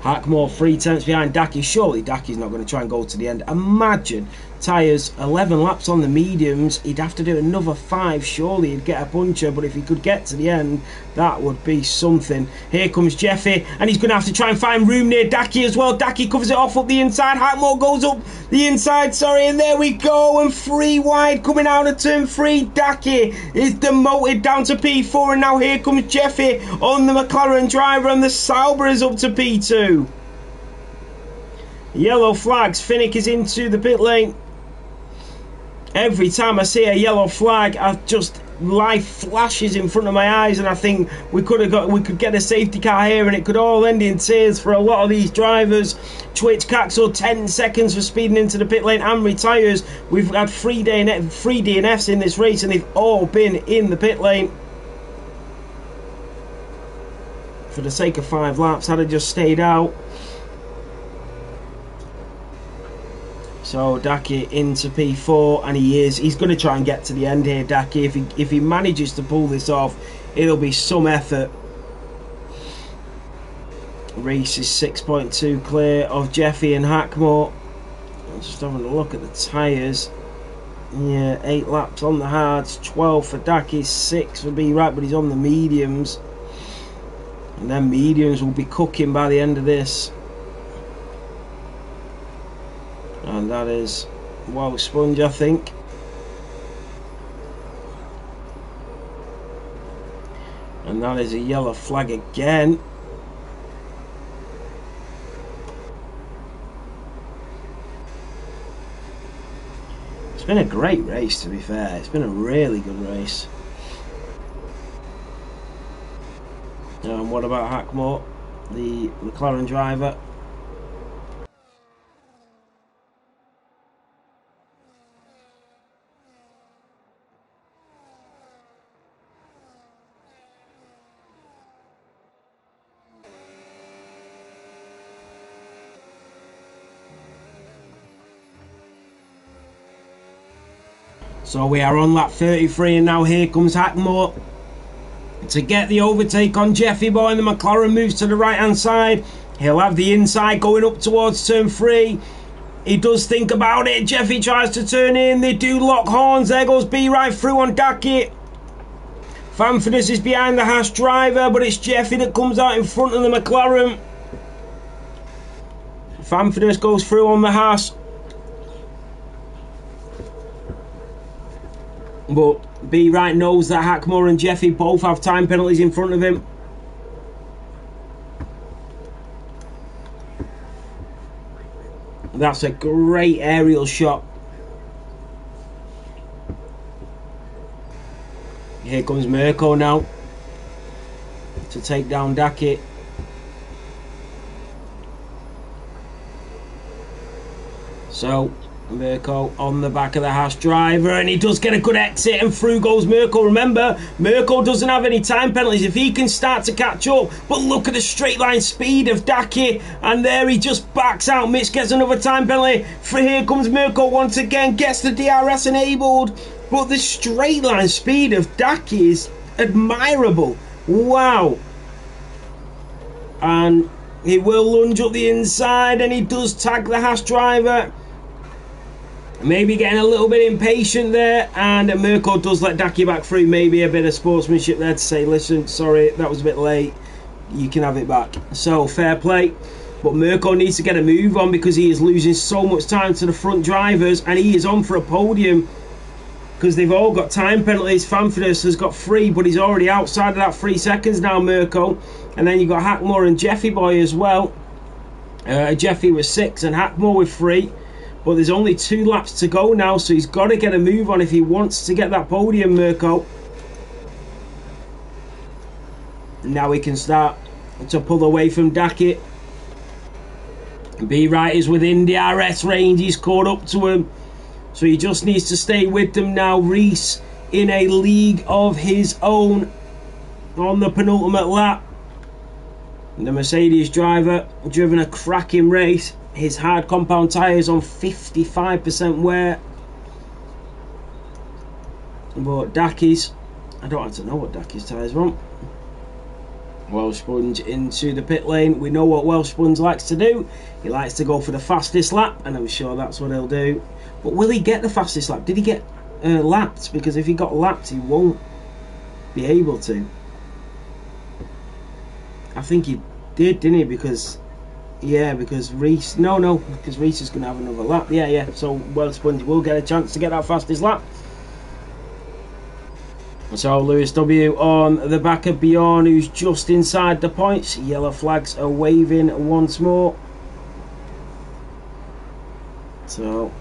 Hackmore 3/10 behind Daki. Surely Daki's not going to try and go to the end. Imagine tyres 11 laps on the mediums. He'd have to do another 5. Surely he'd get a puncher, but if he could get to the end, that would be something. Here comes Jeffy, and he's going to have to try and find room near Daki as well. Daki covers it off up the inside. Hackmore goes up the inside, sorry, and there we go. And 3 wide coming out of turn 3. Daki is demoted down to P4, and now here comes Jeffy on the McLaren driver, and the Sauber is up to P2. Yellow flags. Finnick is into the pit lane. Every time I see a yellow flag, life flashes in front of my eyes, and I think we could get a safety car here, and it could all end in tears for a lot of these drivers. Twitch Caxel 10 seconds for speeding into the pit lane and retires. We've had 3 DNFs in this race, and they've all been in the pit lane. For the sake of 5 laps, had I just stayed out. So Daki into P4, and he's going to try and get to the end here, Daki. If he manages to pull this off, it'll be some effort. Reese is 6.2 clear of Jeffy and Hackmore. Just having a look at the tyres. Yeah, 8 laps on the hards, 12 for Daki, 6 for B Right, but he's on the mediums. And then mediums will be cooking by the end of this. And that is Wow Sponge, I think. And that is a yellow flag again. It's been a great race, to be fair. It's been a really good race. And what about Hackmore, the McLaren driver? So we are on lap 33, and now here comes Hackmore to get the overtake on Jeffy Boy, and the McLaren moves to the right hand side. He'll have the inside going up towards turn 3. He does think about it. Jeffy tries to turn in. They do lock horns. There goes B right through on Daki. Fanfinus is behind the Haas driver, but it's Jeffy that comes out in front of the McLaren. Fanfinus goes through on the Haas. But B Right knows that Hackmore and Jeffy both have time penalties in front of him. That's a great aerial shot. Here comes Mirko now to take down Daki. So Mirko on the back of the Haas driver, and he does get a good exit, and through goes Mirko. Remember, Mirko doesn't have any time penalties if he can start to catch up, but look at the straight line speed of Daki, and there he just backs out. Mitch gets another time penalty. Here comes Mirko once again, gets the DRS enabled, but the straight line speed of Daki is admirable. Wow. And He will lunge up the inside, and he does tag the Haas driver. Maybe getting a little bit impatient there, and Mirko does let Daki back through. Maybe a bit of sportsmanship there to say, listen, sorry, that was a bit late. You can have it back. So, fair play. But Mirko needs to get a move on because he is losing so much time to the front drivers, and he is on for a podium because they've all got time penalties. Fanfredas has got 3, but he's already outside of that 3 seconds now, Mirko. And then you've got Hackmore and Jeffy Boy as well. Jeffy with 6 and Hackmore with 3. But there's only 2 laps to go now, so he's got to get a move on if he wants to get that podium, Mirko. Now he can start to pull away from Daki. B Right is within the RS range. He's caught up to him, so he just needs to stay with them now. Reese in a league of his own on the penultimate lap. The Mercedes driver driven a cracking race. His hard compound tyres on 55% wear. But Daki's, I don't have to know what Daki's tyres are on. Welsh Sponge into the pit lane. We know what Welsh Sponge likes to do. He likes to go for the fastest lap, and I'm sure that's what he'll do. But will he get the fastest lap? Did he get lapped? Because if he got lapped, he won't be able to. I think he did, didn't he? Because, yeah, because Reese... No, because Reese is going to have another lap. Yeah. So Welsh Sponge will get a chance to get that fastest lap. So Lewis W on the back of Bjorn, who's just inside the points. Yellow flags are waving once more. So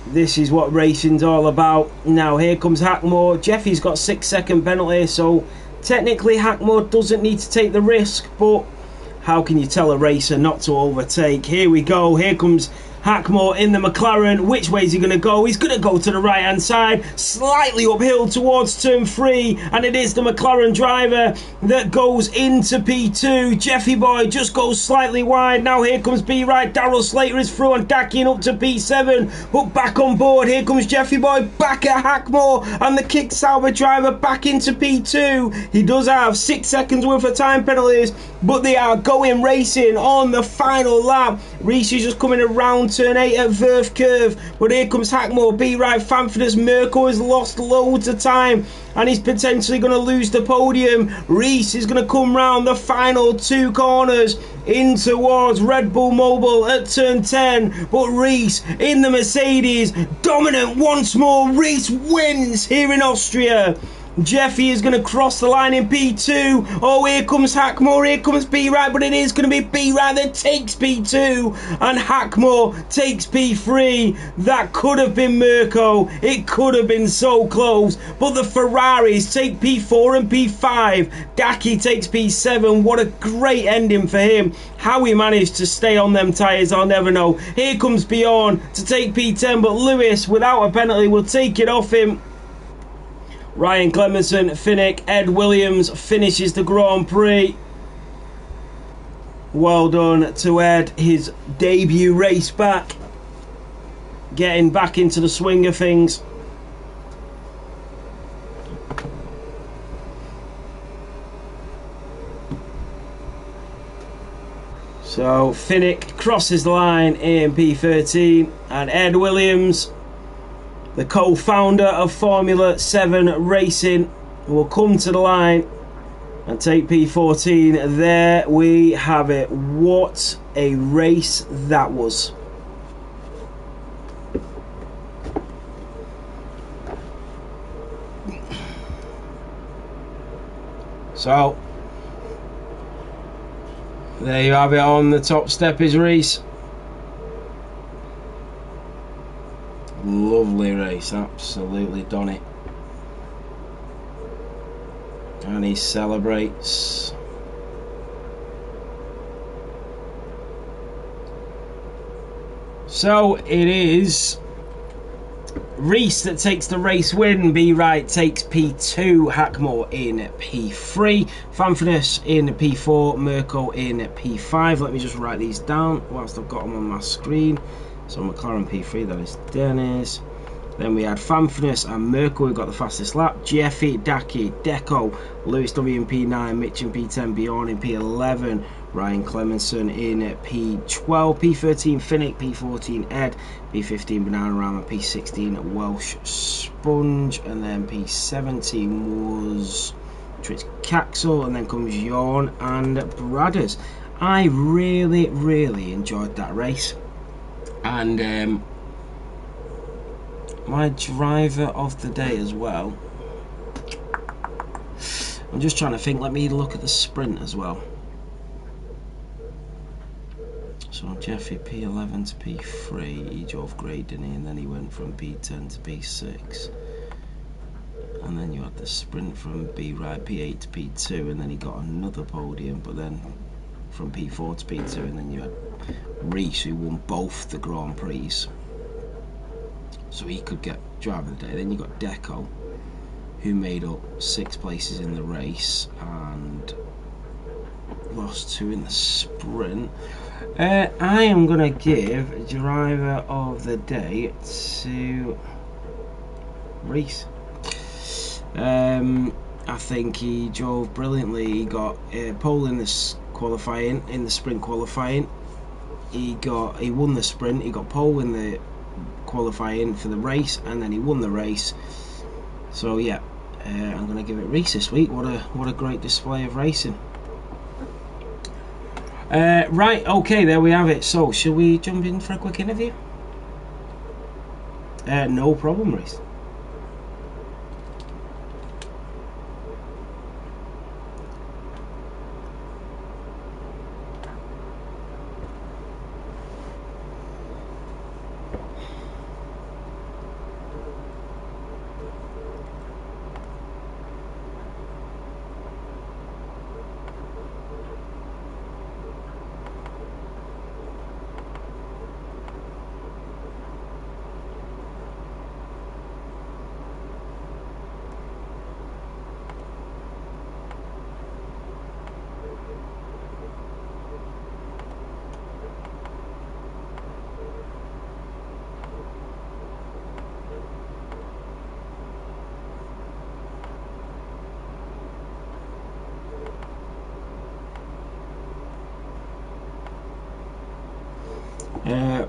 this is what racing's all about. Now here comes Hackmore. Jeffy's got 6-second penalty, so technically Hackmore doesn't need to take the risk, but how can you tell a racer not to overtake? Here we go. Here comes Hackmore in the McLaren. Which way is he going to go? He's going to go to the right hand side, slightly uphill towards turn 3, and it is the McLaren driver that goes into P2. Jeffy Boy just goes slightly wide. Now here comes B Right. Daryl Slater is through and Dakin up to P7, but back on board. Here comes Jeffy Boy back at Hackmore, and the Kick Sauber driver back into P2. He does have 6 seconds worth of time penalties, but they are going racing on the final lap. Reese is just coming around turn 8 at Verve Curve, but here comes Hackmore. B Right, Fanfredas. Mirko has lost loads of time and he's potentially going to lose the podium. Reese is going to come round the final 2 corners in towards Red Bull Mobile at turn 10, but Reese in the Mercedes, dominant once more. Reese wins here in Austria. Jeffy is going to cross the line in P2. Oh, here comes Hackmore, here comes B Right, but it is going to be B Right that takes P2, and Hackmore takes P3. That could have been Mirko. It could have been so close, but the Ferraris take P4 and P5. Daki takes P7. What a great ending for him. How he managed to stay on them tyres, I'll never know. Here comes Bjorn to take P10, but Lewis, without a penalty, will take it off him. Ryan Clemenson, Finnick, Ed Williams finishes the Grand Prix. Well done to Ed, his debut race back. Getting back into the swing of things. So Finnick crosses the line in P13, and Ed Williams, the co-founder of Formula 7 Racing, will come to the line and take P14. There we have it. What a race that was. So, there you have it. On the top step is Reese. Lovely race, absolutely done it. And he celebrates. So it is Reese that takes the race win. B Right takes P2, Hackmore in P3, Fanfredas in P4, Mirko in P5. Let me just write these down whilst I've got them on my screen. So McLaren P3, that is Dennis. Then we had Famfinus and Merkel, who got the fastest lap. Jeffy, Daki, Deco, Lewis W in P9, Mitch in P10, Bjorn in P11, Ryan Clemenson in P12, P13 Finnick, P14 Ed, P15 Banana Rama, P16 Welsh Sponge, and then P17 was Tritz Caxel, and then comes Jorn and Bradders. I really enjoyed that race, and my driver of the day as well. I'm just trying to think. Let me look at the sprint as well. So Jeffy P11 to P3, he drove great, didn't he? And then he went from P10 to P6. And then you had the sprint from B-Right P8 to P2, and then he got another podium, but then from P4 to P2, and then you had Reese, who won both the Grand Prix. So he could get driver of the day. Then you got Deco, who made up 6 places in the race and lost 2 in the sprint. I am going to give driver of the day to Reese. I think he drove brilliantly. He got pole in the qualifying, in the sprint qualifying. He won the sprint. He got pole in the qualifying for the race, and then he won the race. So yeah, I'm going to give it Reese this week. What a great display of racing. Right, okay, there we have it. So shall we jump in for a quick interview? No problem, Reese.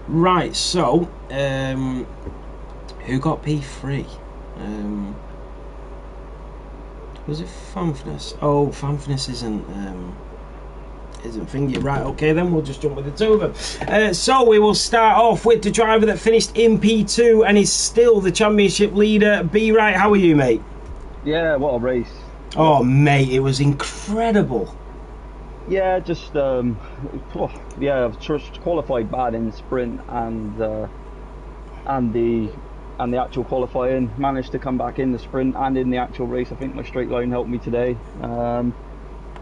Right, so who got P3? Was it Famfinus? Oh, Famfinus isn't thingy. Right, okay, then we'll just jump with the two of them. So we will start off with the driver that finished in P2 and is still the championship leader. B-Right, how are you, mate? Yeah, what a race. Oh, mate, it was incredible. Yeah, just I've just qualified bad in sprint and the actual qualifying. Managed to come back in the sprint and in the actual race. I think my straight line helped me today.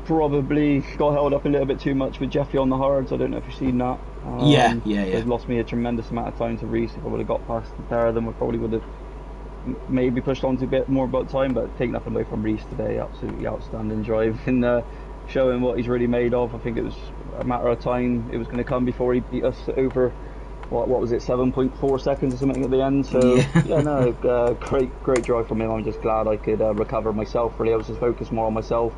Probably got held up a little bit too much with Jeffy on the hards. I don't know if you've seen that. Yeah. It lost me a tremendous amount of time to Reese. If I would have got past the pair of them, I probably would have maybe pushed on to a bit more about time. But take nothing away from Reese today. Absolutely outstanding drive in showing what he's really made of. I think it was a matter of time it was going to come before he beat us over what was it, 7.4 seconds or something at the end. So great drive from him. I'm just glad I could recover myself. Really, I was just focused more on myself.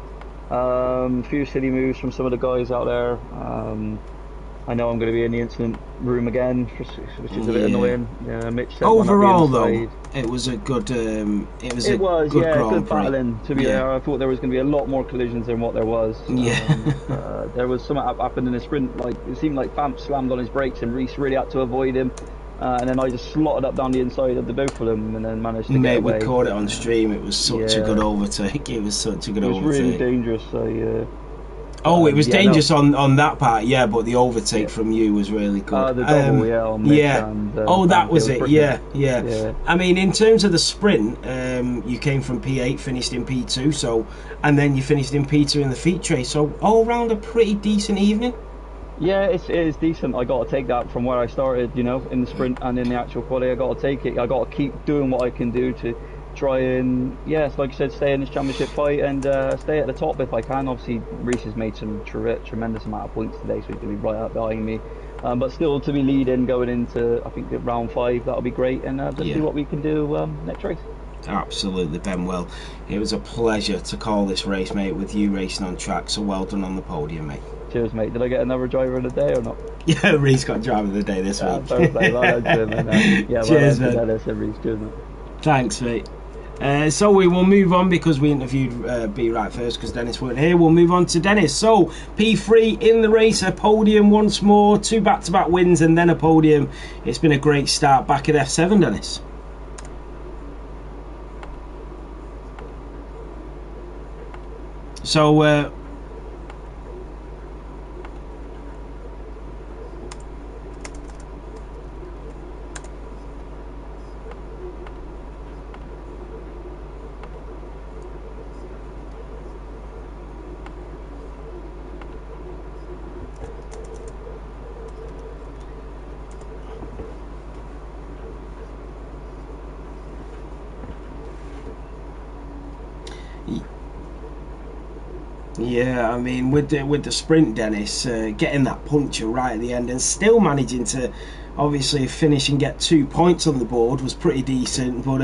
A few silly moves from some of the guys out there. I know I'm going to be in the incident room again, which is a bit annoying. Yeah, Mitch said overall though, it was a good. Good battling. To be fair, I thought there was going to be a lot more collisions than what there was. There was something happened in the sprint. Like it seemed like Famp slammed on his brakes and Reese really had to avoid him. And then I just slotted up down the inside of the both of them and then managed to get away. We caught it on stream. It was such a good overtake. It was such a good overtake. It was really dangerous. It was dangerous on that part, yeah, but the overtake from you was really good. The double, on Mitch and, that was it, yeah. I mean, in terms of the sprint, you came from P8, finished in P2, so, and then you finished in P2 in the feature race, so all round a pretty decent evening. Yeah, it is decent. I got to take that from where I started, in the sprint and in the actual quality. I got to take it. I got to keep doing what I can do to try and, yes, like you said, stay in this championship fight and stay at the top if I can. Obviously, Reese has made some tremendous amount of points today, so he's going to be right up behind me. But still to be leading going into, I think, round 5, that'll be great. And let's see what we can do next race. Absolutely, Ben. Well, it was a pleasure to call this race, mate, with you racing on track. So well done on the podium, mate. Cheers, mate. Did I get another driver of the day or not? Yeah, Reese got driver of the day this week. Fair play, well done to him. And, yeah, cheers, well man. Dennis and Reese. Cheers, mate. Thanks, mate. So we will move on because we interviewed B right first because Dennis weren't here. We'll move on to Dennis. So P3 in the race, a podium once more, 2 back-to-back wins and then a podium. It's been a great start back at F7, Dennis. So yeah, I mean, with the sprint, Dennis, getting that puncture right at the end and still managing to obviously finish and get 2 points on the board was pretty decent. But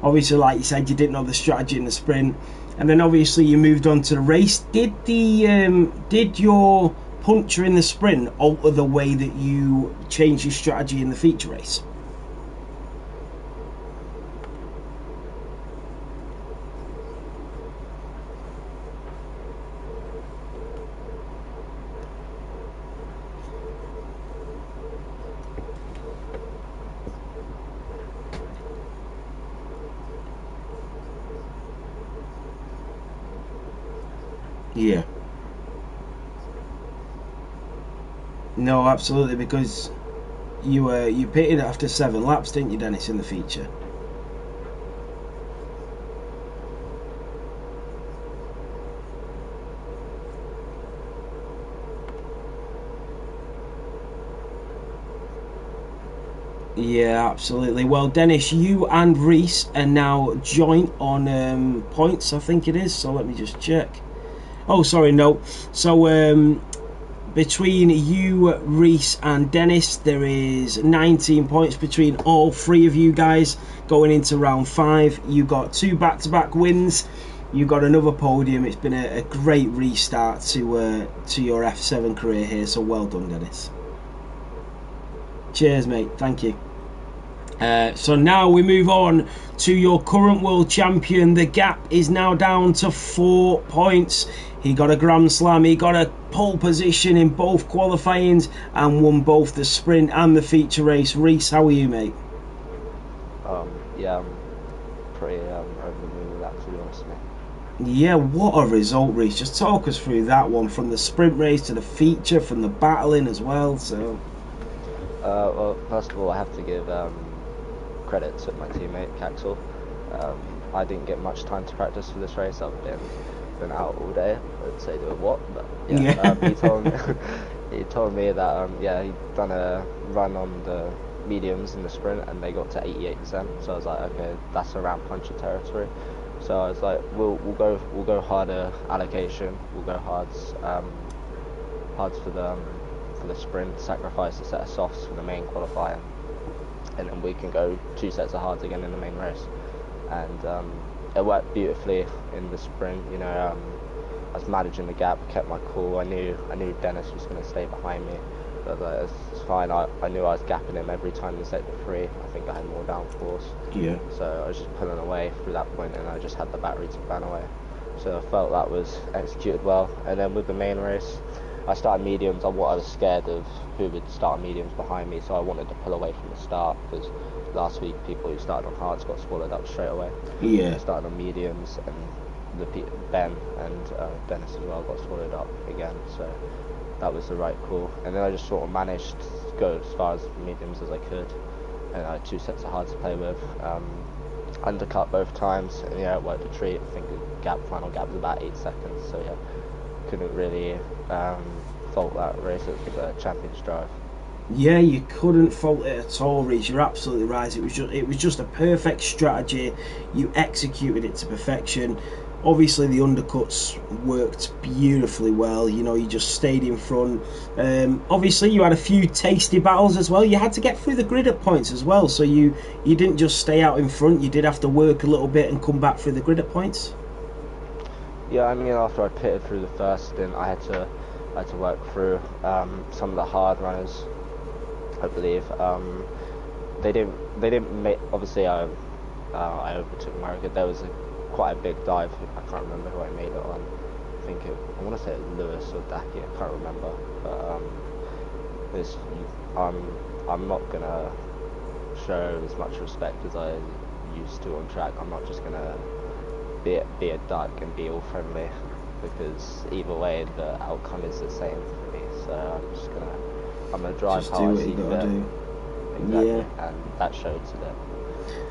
obviously, like you said, you didn't know the strategy in the sprint, and then obviously you moved on to the race. Did your puncture in the sprint alter the way that you changed your strategy in the feature race? Yeah. No, absolutely, because you pitted after 7 laps, didn't you, Dennis, in the feature? Yeah, absolutely. Well, Dennis, you and Reese are now joint on points, I think it is. So let me just check. Oh, sorry, no. So between you, Reese and Dennis, there is 19 points between all 3 of you guys going into round 5. You got 2 back-to-back wins. You got another podium. It's been a great restart to your F7 career here. So well done, Dennis. Cheers, mate. Thank you. So now we move on to your current world champion. The gap is now down to 4 points. He got a Grand Slam, he got a pole position in both qualifyings and won both the sprint and the feature race. Reese, how are you, mate? Yeah, I'm pretty over the moon with that, to be honest, mate. Yeah, what a result, Reese. Just talk us through that one, from the sprint race to the feature, from the battling as well. So, well, first of all, I have to give credit to my teammate Caxel. I didn't get much time to practice for this race. I've been out all day. I'd say doing what, but yeah. He told me that he'd done a run on the mediums in the sprint and they got to 88%. So I was like, okay, that's around puncher territory. So I was like, we'll go harder allocation. We'll go hards for the sprint. Sacrifice a set of softs for the main qualifier, and then we can go 2 sets of hards again in the main race. And it worked beautifully in the sprint. You know, I was managing the gap, kept my cool. I knew Dennis was going to stay behind me, but it's fine. I knew I was gapping him every time in sector 3. I think I had more downforce. yeah. So I was just pulling away through that point, and I just had the battery to ban away. So I felt that was executed well. And then with the main race, I started mediums. I was scared of who would start mediums behind me, so I wanted to pull away from the start, because last week people who started on hards got swallowed up straight away. Yeah. I started on mediums, and Ben and Dennis as well got swallowed up again, so that was the right call. And then I just sort of managed to go as far as mediums as I could, and I had 2 sets of hards to play with. Undercut both times, and it worked a treat. I think the final gap was about 8 seconds, so yeah, couldn't really fault that race. It was a champion's drive. Yeah, you couldn't fault it at all, Reece. You're absolutely right. It was just a perfect strategy. You executed it to perfection. Obviously, the undercuts worked beautifully well. You know, you just stayed in front. Obviously, you had a few tasty battles as well. You had to get through the grid at points as well. So you didn't just stay out in front. You did have to work a little bit and come back through the grid at points. Yeah, I mean, after I pitted through the first stint, I had to work through some of the hard runners. I believe they didn't make. Obviously, I overtook America. There was quite a big dive. I can't remember who I made it on. I want to say it was Lewis or Dacky. I can't remember. But I'm not gonna show as much respect as I used to on track. I'm not just gonna be a duck and be all friendly, because either way the outcome is the same for me. So I'm gonna drive Just how do I what see you gotta fit. do. Exactly. Yeah. And that showed today.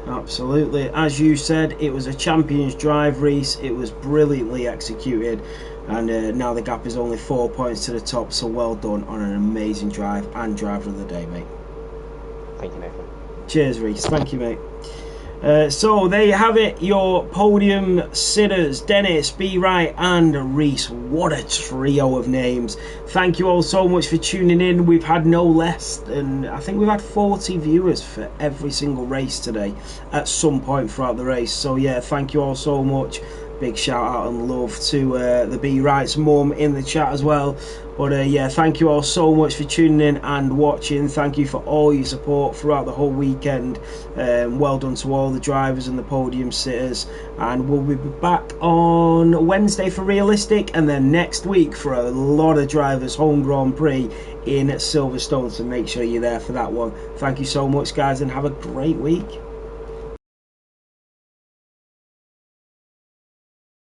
Absolutely. As you said, it was a champion's drive, Reece. It was brilliantly executed, and now the gap is only 4 points to the top, so well done on an amazing drive and driver of the day, mate. Thank you, Nathan. Cheers, Reece. Thank you, mate. So there you have it, your podium sitters, Dennis, B. Wright and Reece. What a trio of names. Thank you all so much for tuning in. We've had no less than, I think we've had 40 viewers for every single race today at some point throughout the race. So yeah, thank you all so much. Big shout out and love to the B. Wright's mum in the chat as well. But yeah, thank you all so much for tuning in and watching. Thank you for all your support throughout the whole weekend. Well done to all the drivers and the podium sitters. And we'll be back on Wednesday for Realistic, and then next week for a lot of drivers' home Grand Prix in Silverstone. So make sure you're there for that one. Thank you so much, guys, and have a great week.